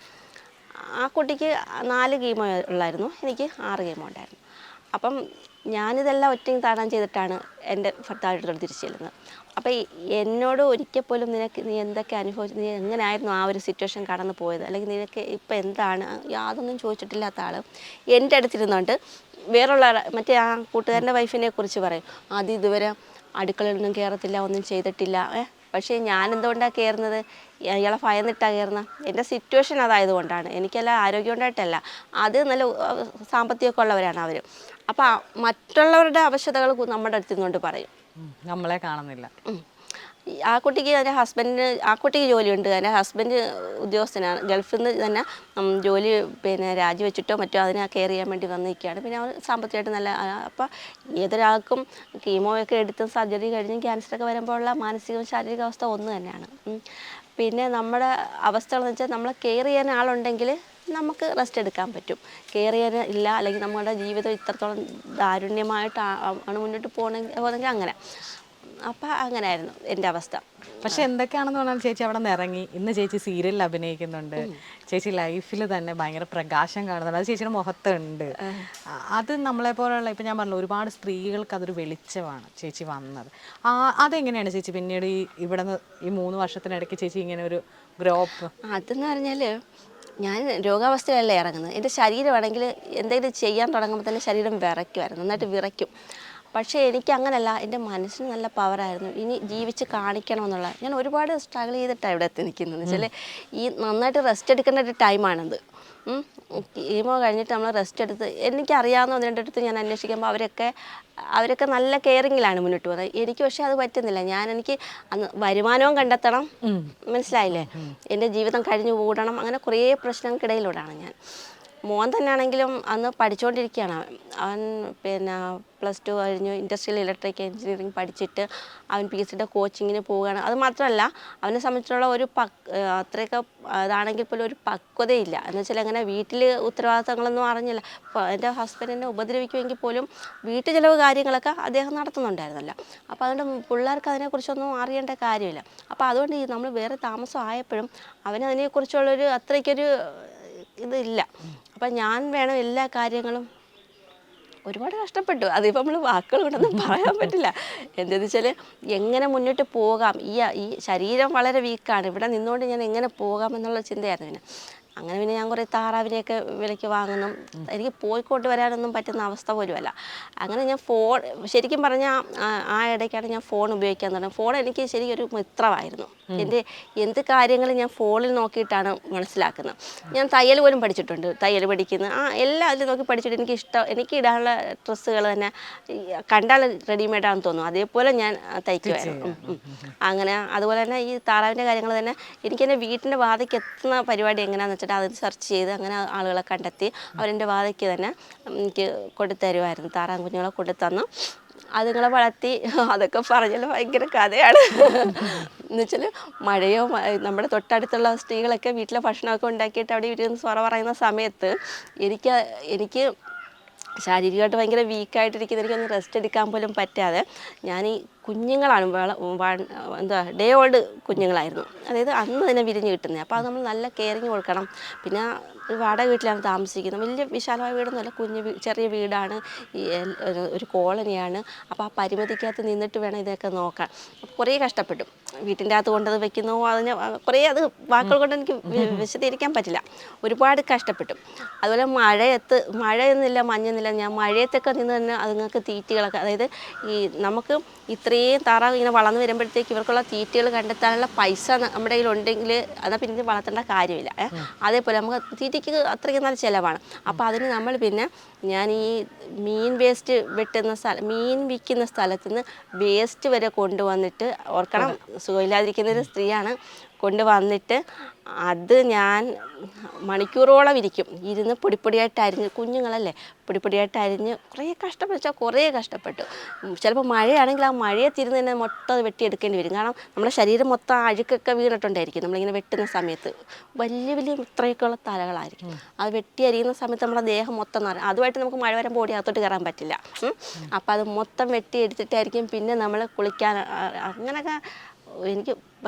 ആ കുട്ടിക്ക് 4 കീമോ ഉള്ളായിരുന്നു, എനിക്ക് 6 കീമോ ഉണ്ടായിരുന്നു. അപ്പം ഞാനിതെല്ലാം ഒറ്റയും തരണം ചെയ്തിട്ടാണ് എൻ്റെ ഭർത്താവിൻ്റെ അടുത്ത് തിരിച്ചു ചെല്ലുന്നത്. അപ്പോൾ എന്നോട് ഒരിക്കൽ പോലും നീ എന്തൊക്കെ അനുഭവിച്ചു, നീ എങ്ങനെയായിരുന്നു ആ ഒരു സിറ്റുവേഷൻ കടന്നു പോയത്, അല്ലെങ്കിൽ നിനക്ക് ഇപ്പം എന്താണ്, യാതൊന്നും ചോദിച്ചിട്ടില്ലാത്ത ആൾ എൻ്റെ അടുത്തിരുന്നുകൊണ്ട് വേറുള്ള മറ്റേ ആ കൂട്ടുകാരൻ്റെ വൈഫിനെ കുറിച്ച് പറയും, ഇതുവരെ അടുക്കളയിലൊന്നും കയറത്തില്ല, ഒന്നും ചെയ്തിട്ടില്ല. പക്ഷേ ഞാൻ എന്തുകൊണ്ടാണ് കയറുന്നത്, ഇയാളെ ഭയന്നിട്ടാണ് കയറുന്നത്. എൻ്റെ സിറ്റുവേഷൻ അതായതുകൊണ്ടാണ്, എനിക്കെല്ലാം ആരോഗ്യം ഉണ്ടായിട്ടല്ല. അത് നല്ല സാമ്പത്തികമൊക്കെ ഉള്ളവരാണ് അവർ. അപ്പോൾ മറ്റുള്ളവരുടെ അവശതകൾ നമ്മുടെ അടുത്ത് നിന്നുകൊണ്ട് പറയും, നമ്മളെ കാണുന്നില്ല. ആ കുട്ടിക്ക് എൻ്റെ ഹസ്ബൻഡിന് ആ കുട്ടിക്ക് ജോലിയുണ്ട്. എൻ്റെ ഹസ്ബൻഡ് ഉദ്യോഗസ്ഥനാണ്. ഗൾഫിൽ നിന്ന് തന്നെ ജോലി പിന്നെ രാജിവെച്ചിട്ടോ മറ്റോ അതിനെ കെയർ ചെയ്യാൻ വേണ്ടി വന്ന് നിൽക്കുകയാണ്. പിന്നെ അവർ സാമ്പത്തികമായിട്ട് നല്ല അപ്പോൾ ഏതൊരാൾക്കും കീമോയൊക്കെ എടുത്തും സർജറി കഴിഞ്ഞും ക്യാൻസറൊക്കെ വരുമ്പോഴുള്ള മാനസികവും ശാരീരിക അവസ്ഥ ഒന്ന് തന്നെയാണ്. പിന്നെ നമ്മുടെ അവസ്ഥകളെന്ന് വെച്ചാൽ നമ്മളെ കെയർ ചെയ്യാൻ ആളുണ്ടെങ്കിൽ നമുക്ക് റെസ്റ്റ് എടുക്കാൻ പറ്റും. കെയർ ചെയ്യാൻ ഇല്ല, അല്ലെങ്കിൽ നമ്മുടെ ജീവിതം ഇത്രത്തോളം ദാരുണ്യമായിട്ടാണ് മുന്നോട്ട് പോകണമെങ്കിൽ അങ്ങനെ. അപ്പം അങ്ങനെയായിരുന്നു എൻ്റെ അവസ്ഥ. പക്ഷെ എന്തൊക്കെയാണെന്ന് പറഞ്ഞാൽ ചേച്ചി അവിടെ നിന്ന് ഇറങ്ങി ഇന്ന് ചേച്ചി സീരിയലിൽ അഭിനയിക്കുന്നുണ്ട്. ചേച്ചി ലൈഫിൽ തന്നെ ഭയങ്കര പ്രകാശം കാണുന്നുണ്ട്. അത് ചേച്ചിയുടെ മുഖത്തുണ്ട്. അത് നമ്മളെ പോലുള്ള ഇപ്പം ഞാൻ പറഞ്ഞു ഒരുപാട് സ്ത്രീകൾക്ക് അതൊരു വെളിച്ചമാണ് ചേച്ചി വന്നത്. അതെങ്ങനെയാണ് ചേച്ചി പിന്നീട് ഇവിടെ നിന്ന് ഈ 3 വർഷത്തിനിടയ്ക്ക് ചേച്ചി ഇങ്ങനെ ഒരു ഗ്രോപ്പ്? അതെന്ന് പറഞ്ഞാൽ ഞാൻ രോഗാവസ്ഥയിലല്ലേ ഇറങ്ങുന്നത്. എൻ്റെ ശരീരമാണെങ്കിൽ എന്തെങ്കിലും ചെയ്യാൻ തുടങ്ങുമ്പോൾ തന്നെ ശരീരം വിറയ്ക്കുമായിരുന്നു, നന്നായിട്ട് വിറയ്ക്കും. പക്ഷേ എനിക്ക് അങ്ങനെയല്ല, എൻ്റെ മനസ്സിന് നല്ല പവറായിരുന്നു. ഇനി ജീവിച്ച് കാണിക്കണമെന്നുള്ള ഞാൻ ഒരുപാട് സ്ട്രഗിൾ ചെയ്തിട്ടാണ് ഇവിടെ എത്തി നിൽക്കുന്നത്. എന്ന് വെച്ചാൽ ഈ നന്നായിട്ട് റെസ്റ്റ് എടുക്കേണ്ട ഒരു ടൈമാണിത്. കീമോ കഴിഞ്ഞിട്ട് നമ്മൾ റെസ്റ്റ് എടുത്ത് എനിക്കറിയാവുന്ന 1-2 അടുത്ത് ഞാൻ അന്വേഷിക്കുമ്പോൾ അവരൊക്കെ നല്ല കെയറിങ്ങിലാണ് മുന്നോട്ട് പോകുന്നത്. എനിക്ക് പക്ഷേ അത് പറ്റുന്നില്ല. എനിക്ക് അന്ന് വരുമാനവും കണ്ടെത്തണം, മനസ്സിലായില്ലേ, എൻ്റെ ജീവിതം കഴിഞ്ഞു കൂടണം, അങ്ങനെ കുറേ പ്രശ്നങ്ങൾക്കിടയിലൂടെയാണ് ഞാൻ. മോൻ തന്നെ ആണെങ്കിലും അന്ന് പഠിച്ചുകൊണ്ടിരിക്കുകയാണ്. അവൻ പിന്നെ +2 കഴിഞ്ഞു ഇൻഡസ്ട്രിയൽ ഇലക്ട്രിക് എഞ്ചിനീയറിംഗ് പഠിച്ചിട്ട് അവൻ PSCയുടെ കോച്ചിങ്ങിന് പോവുകയാണ്. അത് മാത്രമല്ല അവനെ സംബന്ധിച്ചുള്ള ഒരു അത്രയൊക്കെ ഇതാണെങ്കിൽ പോലും ഒരു പക്വതയില്ല. എന്ന് വെച്ചാൽ അങ്ങനെ വീട്ടിൽ ഉത്തരവാദിത്തങ്ങളൊന്നും അറിഞ്ഞില്ല. എൻ്റെ ഹസ്ബൻഡിനെ ഉപദ്രവിക്കുമെങ്കിൽ പോലും വീട്ടു ചിലവ് കാര്യങ്ങളൊക്കെ അദ്ദേഹം നടത്തുന്നുണ്ടായിരുന്നല്ലോ. അപ്പോൾ അതുകൊണ്ട് പിള്ളേർക്ക് അതിനെക്കുറിച്ചൊന്നും അറിയേണ്ട കാര്യമില്ല. അപ്പോൾ അതുകൊണ്ട് നമ്മൾ വേറെ താമസം ആയപ്പോഴും അവനതിനെക്കുറിച്ചുള്ളൊരു അത്രയ്ക്കൊരു ഇതില്ല. അപ്പം ഞാൻ വേണം എല്ലാ കാര്യങ്ങളും. ഒരുപാട് കഷ്ടപ്പെട്ടു. അതിപ്പോൾ നമ്മൾ വാക്കുകൾ കൊണ്ടൊന്നും പറയാൻ പറ്റില്ല. എന്താണെന്ന് വെച്ചാൽ എങ്ങനെ മുന്നോട്ട് പോകാം, ഈ ശരീരം വളരെ വീക്കാണ്, ഇവിടെ നിന്നുകൊണ്ട് ഞാൻ എങ്ങനെ പോകാം എന്നുള്ള ചിന്തയായിരുന്നു. അങ്ങനെ പിന്നെ ഞാൻ കുറേ താറാവിനെയൊക്കെ വിലയ്ക്ക് വാങ്ങുന്നു. എനിക്ക് പോയിക്കൊണ്ട് വരാനൊന്നും പറ്റുന്ന അവസ്ഥ പോലുമല്ല. അങ്ങനെ ഞാൻ ശരിക്കും പറഞ്ഞാൽ ആ ഇടയ്ക്കാണ് ഞാൻ ഫോൺ ഉപയോഗിക്കാൻ തുടങ്ങി. ഫോൺ എനിക്ക് ശരിക്കും ഒരു മിത്രമായിരുന്നു. എൻ്റെ എന്ത് കാര്യങ്ങളും ഞാൻ ഫോണിൽ നോക്കിയിട്ടാണ് മനസ്സിലാക്കുന്നത്. ഞാൻ തയ്യൽ പോലും പഠിച്ചിട്ടുണ്ട്. തയ്യൽ പഠിക്കുന്നത് എല്ലാം അതിൽ നോക്കി പഠിച്ചിട്ട് എനിക്ക് ഇടാനുള്ള ഡ്രസ്സുകൾ തന്നെ കണ്ടാൽ റെഡിമെയ്ഡാണെന്ന് തോന്നും, അതേപോലെ ഞാൻ തയ്ക്കുമായിരുന്നു. അങ്ങനെ അതുപോലെ തന്നെ ഈ താറാവിൻ്റെ കാര്യങ്ങൾ തന്നെ എനിക്കെൻ്റെ വീട്ടിൻ്റെ വാതിക്ക് എത്തുന്ന പരിപാടി എങ്ങനെയാണെന്ന് വെച്ചാൽ അത് സെർച്ച് ചെയ്ത് അങ്ങനെ ആളുകളെ കണ്ടെത്തി അവരെൻ്റെ വാതിക്ക് തന്നെ എനിക്ക് കൊണ്ടുതരുമായിരുന്നു. താറാൻ കുഞ്ഞുങ്ങളെ കൊണ്ടുതന്നു അതുങ്ങളെ വളർത്തി. അതൊക്കെ പറഞ്ഞാൽ ഭയങ്കര കഥയാണ്. എന്നുവെച്ചാൽ മഴയോ നമ്മുടെ തൊട്ടടുത്തുള്ള സ്ത്രീകളൊക്കെ വീട്ടിലെ ഭക്ഷണമൊക്കെ ഉണ്ടാക്കിയിട്ട് അവിടെ ഇരുന്ന് സ്വറ പറയുന്ന സമയത്ത് എനിക്ക് ശാരീരികമായിട്ട് ഭയങ്കര വീക്കായിട്ടിരിക്കുന്ന, എനിക്കൊന്ന് റെസ്റ്റ് എടുക്കാൻ പോലും പറ്റാതെ ഞാൻ ഈ കുഞ്ഞുങ്ങളാണ് ഡേ ഓൾഡ് കുഞ്ഞുങ്ങളായിരുന്നു. അതായത് അന്ന് തന്നെ വിരിഞ്ഞ് കിട്ടുന്നത്. അപ്പോൾ അത് നമ്മൾ നല്ല കെയറിങ് കൊടുക്കണം. പിന്നെ ഒരു വാടക വീട്ടിലാണ് താമസിക്കുന്നത്. വലിയ വിശാലമായ വീടൊന്നുമല്ല, ചെറിയ വീടാണ്, ഒരു കോളനിയാണ്. അപ്പോൾ ആ പരിമിതിക്കകത്ത് നിന്നിട്ട് വേണം ഇതൊക്കെ നോക്കാൻ. കുറേ കഷ്ടപ്പെട്ടു. വീട്ടിൻ്റെ അകത്ത് കൊണ്ടത് വെക്കുന്നു, കുറേ അത് വാക്കുകൾ കൊണ്ട് എനിക്ക് വിശദീകരിക്കാൻ പറ്റില്ല. ഒരുപാട് കഷ്ടപ്പെട്ടു. അതുപോലെ മഴയൊന്നുമില്ല, മഞ്ഞൊന്നുമില്ല. ഞാൻ മഴയത്തൊക്കെ നിന്ന് തന്നെ അതുങ്ങൾക്ക് തീറ്റകളൊക്കെ, അതായത് നമുക്ക് ഇത്രയും താറാവ് ഇങ്ങനെ വളർന്നു വരുമ്പോഴത്തേക്ക് ഇവർക്കുള്ള തീറ്റകൾ കണ്ടെത്താനുള്ള പൈസ നമ്മുടെ കയ്യിലുണ്ടെങ്കിൽ എന്നാൽ പിന്നെ ഇത് വളർത്തേണ്ട കാര്യമില്ല. അതേപോലെ നമുക്ക് തീറ്റയ്ക്ക് അത്രയ്ക്ക് നല്ല ചിലവാണ്. അപ്പോൾ അതിന് നമ്മൾ പിന്നെ ഞാൻ ഈ മീൻ വേസ്റ്റ് മീൻ വിൽക്കുന്ന സ്ഥലത്ത് നിന്ന് വേസ്റ്റ് വരെ കൊണ്ടുവന്നിട്ട്, ഓർക്കണം സുഖമില്ലാതിരിക്കുന്നൊരു സ്ത്രീയാണ്, കൊണ്ടുവന്നിട്ട് അത് ഞാൻ മണിക്കൂറോളം ഇരുന്ന് പൊടിപ്പൊടിയായിട്ട് അരിഞ്ഞ്, കുഞ്ഞുങ്ങളല്ലേ, പൊടിപ്പൊടിയായിട്ട് അരിഞ്ഞ് കുറേ കഷ്ടപ്പെട്ടു. ചിലപ്പോൾ മഴയാണെങ്കിൽ ആ മഴയത്തിരുന്ന് തന്നെ മൊത്തം വെട്ടിയെടുക്കേണ്ടി വരും. കാരണം നമ്മുടെ ശരീരം മൊത്തം അഴുക്കൊക്കെ വീണിട്ടുണ്ടായിരിക്കും. നമ്മളിങ്ങനെ വെട്ടുന്ന സമയത്ത് വലിയ ഇത്രയൊക്കെയുള്ള തലകളായിരിക്കും. അത് വെട്ടി അരിയുന്ന സമയത്ത് നമ്മുടെ ദേഹം മൊത്തം നിറയും. അതുമായിട്ട് നമുക്ക് മഴ വരുമ്പോൾ ഓടി അകത്തോട്ട് കയറാൻ പറ്റില്ല. അപ്പോൾ അത് മൊത്തം വെട്ടി എടുത്തിട്ടായിരിക്കും പിന്നെ നമ്മൾ കുളിക്കാൻ. അങ്ങനെയൊക്കെ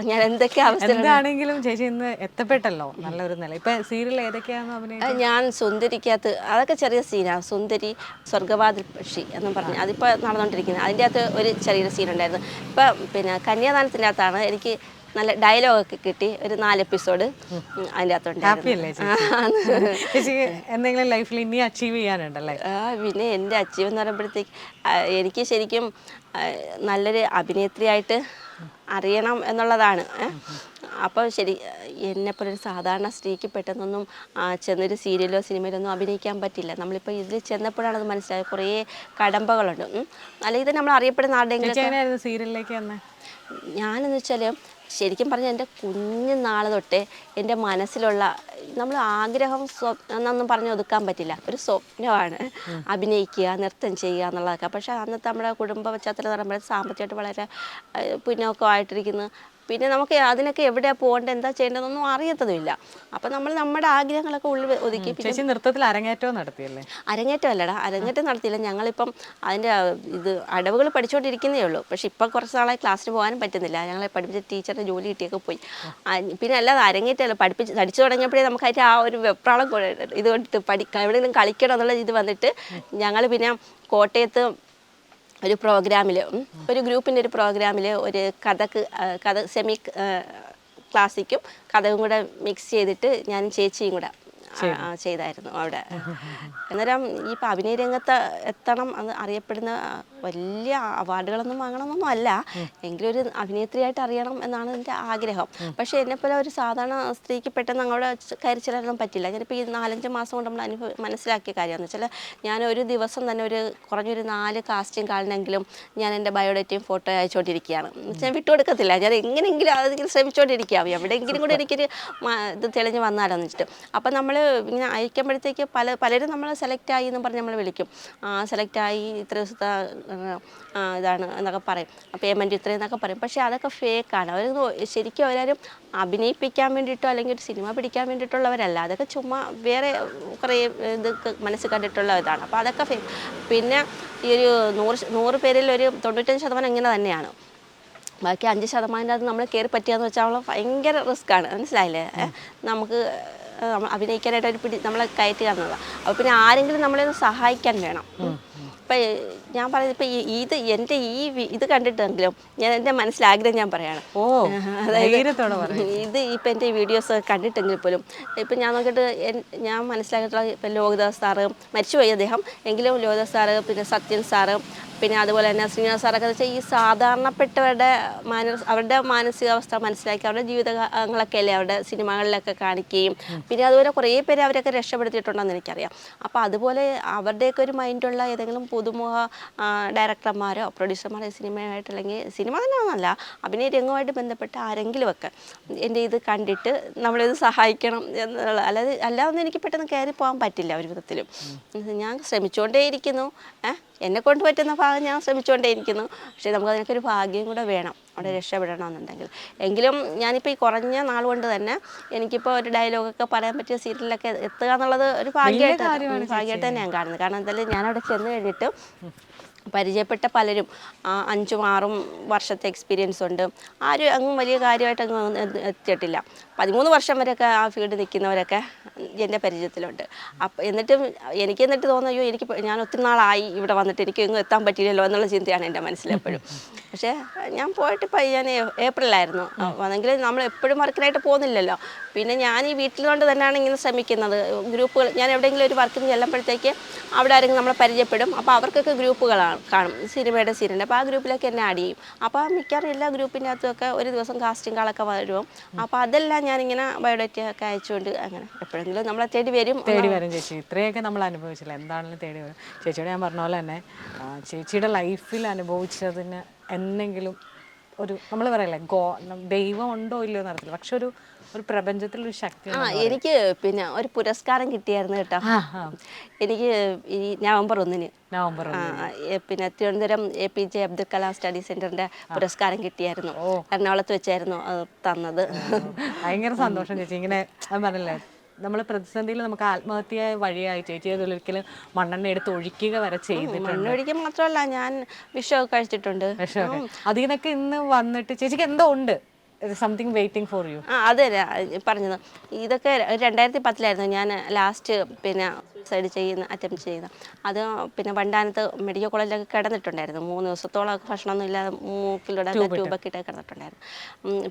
ഞാൻ എന്തൊക്കെ അവസ്ഥ എന്താണെങ്കിലും ചേച്ചി ഇന്ന് എത്തപ്പെട്ടല്ലോ നല്ലൊരു നില. ഇപ്പൊ സീരിയൽ ഏതൊക്കെയാണെന്ന് അഭിനയിച്ചത്? ഞാൻ സുന്ദരിക്കകത്ത്, അതൊക്കെ ചെറിയ സീനാണ്. സുന്ദരി, സ്വർഗവാതിൽ പക്ഷി എന്നും പറഞ്ഞ് അതിപ്പോൾ നടന്നുകൊണ്ടിരിക്കുന്നത്. അതിൻ്റെ അകത്ത് ഒരു ചെറിയൊരു സീനുണ്ടായിരുന്നു. ഇപ്പം പിന്നെ കന്യാദാനത്തിൻ്റെ അകത്താണ് എനിക്ക് നല്ല ഡയലോഗൊക്കെ കിട്ടി. ഒരു 4 എപ്പിസോഡ് അതിൻ്റെ അകത്തുണ്ടായിരുന്നു. എന്തെങ്കിലും ലൈഫിൽ ഇനി അച്ചീവ് ചെയ്യാനുണ്ടല്ലേ? പിന്നെ എൻ്റെ അച്ചീവ് എന്ന് പറയുമ്പോഴത്തേക്ക് എനിക്ക് ശരിക്കും നല്ലൊരു അഭിനേത്രിയായിട്ട് അറിയണം എന്നുള്ളതാണ്. അപ്പോൾ ശരി, എന്നെപ്പോലെ ഒരു സാധാരണ സ്ത്രീക്ക് പെട്ടെന്നൊന്നും ചെന്നൊരു സീരിയലോ സിനിമയിലൊന്നും അഭിനയിക്കാൻ പറ്റില്ല. നമ്മളിപ്പോൾ ഇതിൽ ചെന്നപ്പോഴാണ് അത് മനസ്സിലായത്, കുറേ കടമ്പകളുണ്ട്. അല്ലെങ്കിൽ ഇത് നമ്മൾ അറിയപ്പെടുന്ന ആരുടെയെങ്കിലും സീരിയലിലേക്ക് വന്നേ. ഞാനെന്ന് വെച്ചാൽ ശരിക്കും പറഞ്ഞാൽ എൻ്റെ കുഞ്ഞു നാൾ തൊട്ടേ എൻ്റെ മനസ്സിലുള്ള നമ്മൾ ആഗ്രഹം എന്നൊന്നും പറഞ്ഞ് ഒതുക്കാൻ പറ്റില്ല, ഒരു സ്വപ്നമാണ് അഭിനയിക്കുക, നൃത്തം ചെയ്യുക എന്നുള്ളതൊക്കെ. പക്ഷേ അന്നത്തെ നമ്മുടെ കുടുംബ പശ്ചാത്തലം എന്ന് പറയുമ്പോൾ സാമ്പത്തികമായിട്ട് വളരെ പിന്നോക്കമായിട്ടിരിക്കുന്നു. പിന്നെ നമുക്ക് അതിനൊക്കെ എവിടെയാണ് പോകേണ്ടത്, എന്താ ചെയ്യേണ്ടതെന്നൊന്നും അറിയത്തതുമില്ല. അപ്പം നമ്മൾ നമ്മുടെ ആഗ്രഹങ്ങളൊക്കെ ഉള്ളിൽ ഒതുക്കി. ചേച്ചി നൃത്തത്തിൽ അരങ്ങേറ്റവും നടത്തിയല്ലേ? അരങ്ങേറ്റം അല്ലടാ, അരങ്ങേറ്റം നടത്തിയില്ല. ഞങ്ങളിപ്പം അതിൻ്റെ ഇത് അടവുകൾ പഠിച്ചുകൊണ്ടിരിക്കുന്നേ ഉള്ളൂ. പക്ഷേ ഇപ്പം കുറച്ച് നാളായി ക്ലാസ്സിന് പോകാനും പറ്റുന്നില്ല. ഞങ്ങളെ പഠിപ്പിച്ച ടീച്ചറിൻ്റെ ജോലി കിട്ടിയൊക്കെ പോയി. പിന്നെ അല്ലാതെ അരങ്ങേറ്റമല്ല, പഠിച്ചു തുടങ്ങിയപ്പോഴേ നമുക്ക് അതിൻ്റെ ആ ഒരു വെപ്രാളം ഇത് കൊണ്ടിട്ട് എവിടെയെങ്കിലും കളിക്കണം എന്നുള്ള ഇത് വന്നിട്ട് ഞങ്ങൾ പിന്നെ കോട്ടയത്ത് ഒരു പ്രോഗ്രാമിൽ, ഒരു ഗ്രൂപ്പിൻ്റെ ഒരു പ്രോഗ്രാമിൽ ഒരു കഥ സെമി ക്ലാസിക്കും കഥകും കൂടെ മിക്സ് ചെയ്തിട്ട് ഞാനും ചേച്ചിയും കൂടെ ചെയ്തായിരുന്നു അവിടെ. അന്നേരം ഈ ഇപ്പം അഭിനയ രംഗത്ത് എത്തണം, അത് അറിയപ്പെടുന്ന വലിയ അവാർഡുകളൊന്നും വാങ്ങണമെന്നൊന്നും അല്ല, എങ്കിലും ഒരു അഭിനേത്രിയായിട്ട് അറിയണം എന്നാണ് എൻ്റെ ആഗ്രഹം. പക്ഷേ എന്നെപ്പോലെ ഒരു സാധാരണ സ്ത്രീക്ക് പെട്ടെന്ന് അങ്ങോട്ട് കയറി ചെല്ലാനൊന്നും പറ്റില്ല. ഞാനിപ്പോൾ ഈ 4-5 മാസം കൊണ്ട് നമ്മൾ മനസ്സിലാക്കിയ കാര്യമെന്ന് വെച്ചാൽ, ഞാൻ ഒരു ദിവസം തന്നെ കുറഞ്ഞൊരു 4 കാസ്റ്റിംഗ് കാളിനെങ്കിലും ഞാൻ എൻ്റെ ബയോഡേറ്റയും ഫോട്ടോ അയച്ചുകൊണ്ടിരിക്കുകയാണ്. ഞാൻ വിട്ടുകൊടുക്കത്തില്ല, ഞാൻ എങ്ങനെയെങ്കിലും അതിങ്ങനെ ശ്രമിച്ചുകൊണ്ടിരിക്കാം, എവിടെയെങ്കിലും കൂടെ എനിക്കൊരു ഇത് തെളിഞ്ഞ് വന്നാലോന്ന് വെച്ചിട്ട്. അപ്പം നമ്മൾ ഇങ്ങനെ അയക്കുമ്പോഴത്തേക്ക് പലരും നമ്മൾ സെലക്റ്റായി എന്നും പറഞ്ഞ് നമ്മൾ വിളിക്കും. സെലക്റ്റായി ഇത്ര ദിവസത്തെ ഇതാണ് എന്നൊക്കെ പറയും, പേയ്മെൻറ്റ് ഇത്രയും എന്നൊക്കെ പറയും. പക്ഷേ അതൊക്കെ ഫേക്കാണ്. അവർ ശരിക്കും അവരാരും അഭിനയിപ്പിക്കാൻ വേണ്ടിയിട്ടോ അല്ലെങ്കിൽ ഒരു സിനിമ പിടിക്കാൻ വേണ്ടിയിട്ടുള്ളവരല്ല. അതൊക്കെ ചുമ്മാ വേറെ കുറേ ഇത് മനസ്സിൽ കണ്ടിട്ടുള്ള ഇതാണ്. അപ്പോൾ അതൊക്കെ ഫേക്ക്. പിന്നെ ഈ ഒരു 100 പേരിൽ ഒരു 95% ഇങ്ങനെ തന്നെയാണ്. ബാക്കി 5% അത് നമ്മൾ കയറി പറ്റുകയെന്ന് വെച്ചാൽ ഭയങ്കര റിസ്ക്കാണ്. മനസ്സിലായില്ലേ? നമുക്ക് അഭിനയിക്കാനായിട്ട് ഒരു നമ്മളെ കയറ്റുക എന്നുള്ളത്. അപ്പോൾ പിന്നെ ആരെങ്കിലും നമ്മളെ സഹായിക്കാൻ വേണം. ഇപ്പം ഞാൻ പറയുന്നത്, ഇപ്പം എൻ്റെ ഇത് കണ്ടിട്ടെങ്കിലും എൻ്റെ മനസ്സിലാഗ്രഹം ഞാൻ പറയാണ്. അതായത് ഇത് ഇപ്പം എൻ്റെ വീഡിയോസ് കണ്ടിട്ടെങ്കിൽ പോലും ഇപ്പം ഞാൻ നോക്കിയിട്ട് ഞാൻ മനസ്സിലാക്കിയിട്ടുള്ള ഇപ്പം ലോഹിതദാസ് സാറ് മരിച്ചുപോയി അദ്ദേഹം, എങ്കിലും ലോഹിതദാസ് സാറ്, പിന്നെ സത്യൻ സാറ്, പിന്നെ അതുപോലെ തന്നെ ശ്രീനിവാസ് സാറൊക്കെ വെച്ചാൽ ഈ സാധാരണപ്പെട്ടവരുടെ അവരുടെ മാനസികാവസ്ഥ മനസ്സിലാക്കി അവരുടെ ജീവിതങ്ങളൊക്കെ അല്ലേ അവരുടെ സിനിമകളിലൊക്കെ കാണിക്കുകയും പിന്നെ അതുപോലെ കുറേ പേര് അവരൊക്കെ രക്ഷപ്പെടുത്തിയിട്ടുണ്ടെന്ന് എനിക്കറിയാം. അപ്പോൾ അതുപോലെ അവരുടെയൊക്കെ ഒരു മൈൻഡുള്ള ഏതെങ്കിലും പുതുമുഖ ഡയറക്ടർമാരോ പ്രൊഡ്യൂസർമാരോ സിനിമയായിട്ട്, അല്ലെങ്കിൽ സിനിമ തന്നെ ഒന്നല്ല, അഭിനയ രംഗവുമായിട്ട് ബന്ധപ്പെട്ട ആരെങ്കിലുമൊക്കെ എൻ്റെ ഇത് കണ്ടിട്ട് നമ്മളിത് സഹായിക്കണം എന്നുള്ള, അല്ലാതെ എനിക്ക് പെട്ടെന്ന് കയറി പോകാൻ പറ്റില്ല ഒരു വിധത്തിലും. ഞാൻ ശ്രമിച്ചുകൊണ്ടേയിരിക്കുന്നു, എന്നെ കൊണ്ട് പറ്റുന്ന ഭാഗം ഞാൻ ശ്രമിച്ചുകൊണ്ടേയിരിക്കുന്നു. പക്ഷേ നമുക്കതിനൊക്കെ ഒരു ഭാഗ്യം കൂടെ വേണം അവിടെ രക്ഷപ്പെടണമെന്നുണ്ടെങ്കിൽ. എങ്കിലും ഞാനിപ്പോൾ ഈ കുറഞ്ഞ നാൾ കൊണ്ട് തന്നെ എനിക്കിപ്പോൾ ഒരു ഡയലോഗൊക്കെ പറയാൻ പറ്റിയ സീരിയലിലൊക്കെ എത്തുക എന്നുള്ളത് ഒരു ഭാഗ്യമായിട്ട് തന്നെ ഞാൻ കാണുന്നത്. കാരണം എന്തായാലും ഞാനവിടെ ചെന്ന് കഴിഞ്ഞിട്ട് പരിചയപ്പെട്ട പലരും 5-6 വർഷത്തെ എക്സ്പീരിയൻസ് ഉണ്ട്. ആരും അങ്ങ് വലിയ കാര്യമായിട്ട് അങ്ങ് എത്തിയിട്ടില്ല. 13 വർഷം വരെയൊക്കെ ആ ഫീൽഡ് നിൽക്കുന്നവരൊക്കെ എൻ്റെ പരിചയത്തിലുണ്ട്. അപ്പം എന്നിട്ട് തോന്നുന്നു, അയ്യോ ഞാൻ ഒത്തിരി നാളായി ഇവിടെ വന്നിട്ട് എനിക്ക് എങ്ങും എത്താൻ പറ്റില്ലല്ലോ എന്നുള്ള ചിന്തയാണ് എൻ്റെ മനസ്സിലെപ്പോഴും. പക്ഷേ ഞാൻ പോയിട്ടിപ്പോൾ ഞാൻ ഏപ്രിലായിരുന്നു വന്നെങ്കിൽ നമ്മൾ എപ്പോഴും വർക്കിനായിട്ട് പോകുന്നില്ലല്ലോ. പിന്നെ ഞാൻ ഈ വീട്ടിൽ കൊണ്ട് തന്നെയാണ് ഇങ്ങനെ ശ്രമിക്കുന്നത്. ഗ്രൂപ്പുകൾ, ഞാൻ എവിടെയെങ്കിലും ഒരു വർക്കിന് ചെല്ലുമ്പോഴത്തേക്ക് അവിടെ ആരെങ്കിലും നമ്മളെ പരിചയപ്പെടും. അപ്പോൾ അവർക്കൊക്കെ ഗ്രൂപ്പുകളാണ് കാണും, സിനിമയുടെ സീരിയൽ. അപ്പോൾ ആ ഗ്രൂപ്പിലൊക്കെ എന്നെ ആഡ് ചെയ്യും. അപ്പോൾ മിക്കവാറും എല്ലാ ഗ്രൂപ്പിൻ്റെ അകത്തുമൊക്കെ ഒരു ദിവസം കാസ്റ്റിംഗ് കാളൊക്കെ വരും. അപ്പോൾ അതെല്ലാം ഞാനിങ്ങനെ ബയോഡേറ്റ ഒക്കെ അയച്ചുകൊണ്ട് അങ്ങനെ എപ്പോഴെങ്കിലും നമ്മളെ തേടി വരും ചേച്ചി. ഇത്രയൊക്കെ നമ്മൾ അനുഭവിച്ചില്ല, എന്താണെങ്കിലും തേടി വരും. ചേച്ചിയോട് ഞാൻ പറഞ്ഞ പോലെ തന്നെ ചേച്ചിയുടെ ലൈഫിൽ അനുഭവിച്ചതിന് എന്തെങ്കിലും ഒരു, നമ്മൾ പറയല്ലേ ദൈവം ഉണ്ടോ ഇല്ലയോ എന്നറിയത്തില്ല, പക്ഷെ ഒരു പ്രപഞ്ചത്തിലൊരു ശക്തി. എനിക്ക് പിന്നെ ഒരു പുരസ്കാരം കിട്ടിയായിരുന്നു കേട്ടോ. എനിക്ക് ഈ നവംബർ 1-ന് പിന്നെ തിരുവനന്തപുരം APJ അബ്ദുൽ കലാം സ്റ്റഡി സെന്ററിന്റെ പുരസ്കാരം കിട്ടിയായിരുന്നു. എറണാകുളത്ത് വെച്ചായിരുന്നു തന്നത്. ഭയങ്കര സന്തോഷം ചേച്ചി. ഇങ്ങനെ പറഞ്ഞല്ലേ, നമ്മൾ പ്രതിസന്ധിയിൽ നമുക്ക് ആത്മഹത്യ വഴിയായി ചേച്ചി ഒരിക്കലും മണ്ണെണ്ണ എടുത്ത് ഒഴിക്കുക വരെ ചെയ്തിട്ടുണ്ട്. മണ്ണൊഴിക്കുക മാത്രമല്ല, ഞാൻ വിഷമൊക്കെ കഴിച്ചിട്ടുണ്ട്. അതിൽ നിന്നൊക്കെ ഇന്ന് വന്നിട്ട് ചേച്ചിക്ക് എന്തോ ഉണ്ട്, സംതിങ് വെയിറ്റിംഗ് ഫോർ യു. അതെ പറഞ്ഞത്. ഇതൊക്കെ 2010-ലായിരുന്നു ഞാൻ ലാസ്റ്റ് പിന്നെ സൈഡ് അറ്റംപ്റ്റ് ചെയ്യുന്ന അത് പിന്നെ വണ്ടാനത്ത് മെഡിക്കൽ കോളേജിലൊക്കെ കിടന്നിട്ടുണ്ടായിരുന്നു 3 ദിവസത്തോളം ഭക്ഷണമൊന്നും ഇല്ലാതെ മൂക്കിലൂടെ ട്യൂബൊക്കെ ഇട്ട് കിടന്നിട്ടുണ്ടായിരുന്നു.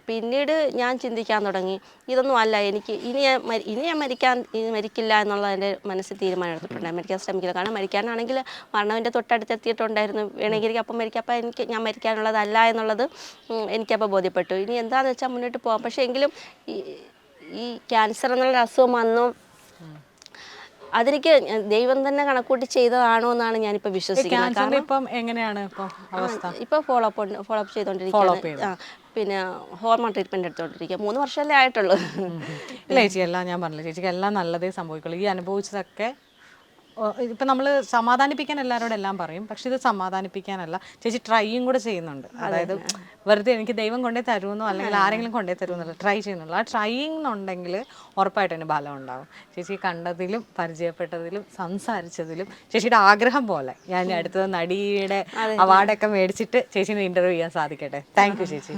പിന്നീട് ഞാൻ ചിന്തിക്കാൻ തുടങ്ങി ഇതൊന്നും അല്ല എനിക്ക് ഇനി ഞാൻ മരിക്കില്ല എന്നുള്ളത് എൻ്റെ മനസ്സിൽ തീരുമാനം എടുത്തിട്ടുണ്ടായിരുന്നു. മരിക്കാൻ ശ്രമിക്കില്ല, കാരണം മരിക്കാനാണെങ്കിൽ മരണത്തിൻ്റെ തൊട്ടടുത്തെത്തിയിട്ടുണ്ടായിരുന്നു. വേണമെങ്കിൽ എനിക്ക് അപ്പം മരിക്കാം, അപ്പം ഞാൻ മരിക്കാനുള്ളതല്ല എന്നുള്ളത് എനിക്കപ്പോൾ ബോധ്യപ്പെട്ടു. ഇനി എന്താണെന്ന് വെച്ചാൽ മുന്നോട്ട് പോകാം. പക്ഷേ എങ്കിലും ഈ ക്യാൻസർ എന്നുള്ള അസുഖം വന്നു അതെനിക്ക് ദൈവം തന്നെ കണക്കൂട്ടി ചെയ്തതാണോ എന്നാണ് ഞാനിപ്പോൾ വിശ്വസിക്കുന്നത്. കാരണം ഇപ്പം എങ്ങനെയാണ് അവസ്ഥ? ഇപ്പോൾ ഫോളോ അപ്പ് ചെയ്തുകൊണ്ടിരിക്കുകയാണ്. പിന്നെ ഹോർമോൺ ട്രീറ്റ്മെൻറ്റ് എടുത്തുകൊണ്ടിരിക്കുക. 3 വർഷമല്ലേ ആയിട്ടുള്ളൂ. ഇല്ല ചേച്ചി, എല്ലാം ഞാൻ പറഞ്ഞില്ല ചേച്ചിക്ക്, എല്ലാം നല്ലതേ സംഭവിക്കുള്ളൂ. ഈ അനുഭവിച്ചതൊക്കെ ഇപ്പം നമ്മൾ സമാധാനിപ്പിക്കാൻ എല്ലാവരോടും എല്ലാം പറയും, പക്ഷെ ഇത് സമാധാനിപ്പിക്കാനല്ല, ചേച്ചി ട്രൈയും കൂടെ ചെയ്യുന്നുണ്ട്. അതായത് വെറുതെ എനിക്ക് ദൈവം കൊണ്ടേ തരുമെന്നോ അല്ലെങ്കിൽ ആരെങ്കിലും കൊണ്ടേ തരുമെന്നല്ല, ട്രൈ ചെയ്യുന്നുള്ളൂ. ആ ട്രൈയിങ് എന്നുണ്ടെങ്കിൽ ഉറപ്പായിട്ടും അതിന് ഫലം ഉണ്ടാവും. ചേച്ചി കണ്ടതിലും പരിചയപ്പെട്ടതിലും സംസാരിച്ചതിലും ചേച്ചിയുടെ ആഗ്രഹം പോലെ ഞാൻ അടുത്തത് നടിയുടെ അവാർഡൊക്കെ മേടിച്ചിട്ട് ചേച്ചിനെ ഇൻ്റർവ്യൂ ചെയ്യാൻ സാധിക്കട്ടെ. താങ്ക് യു ചേച്ചി.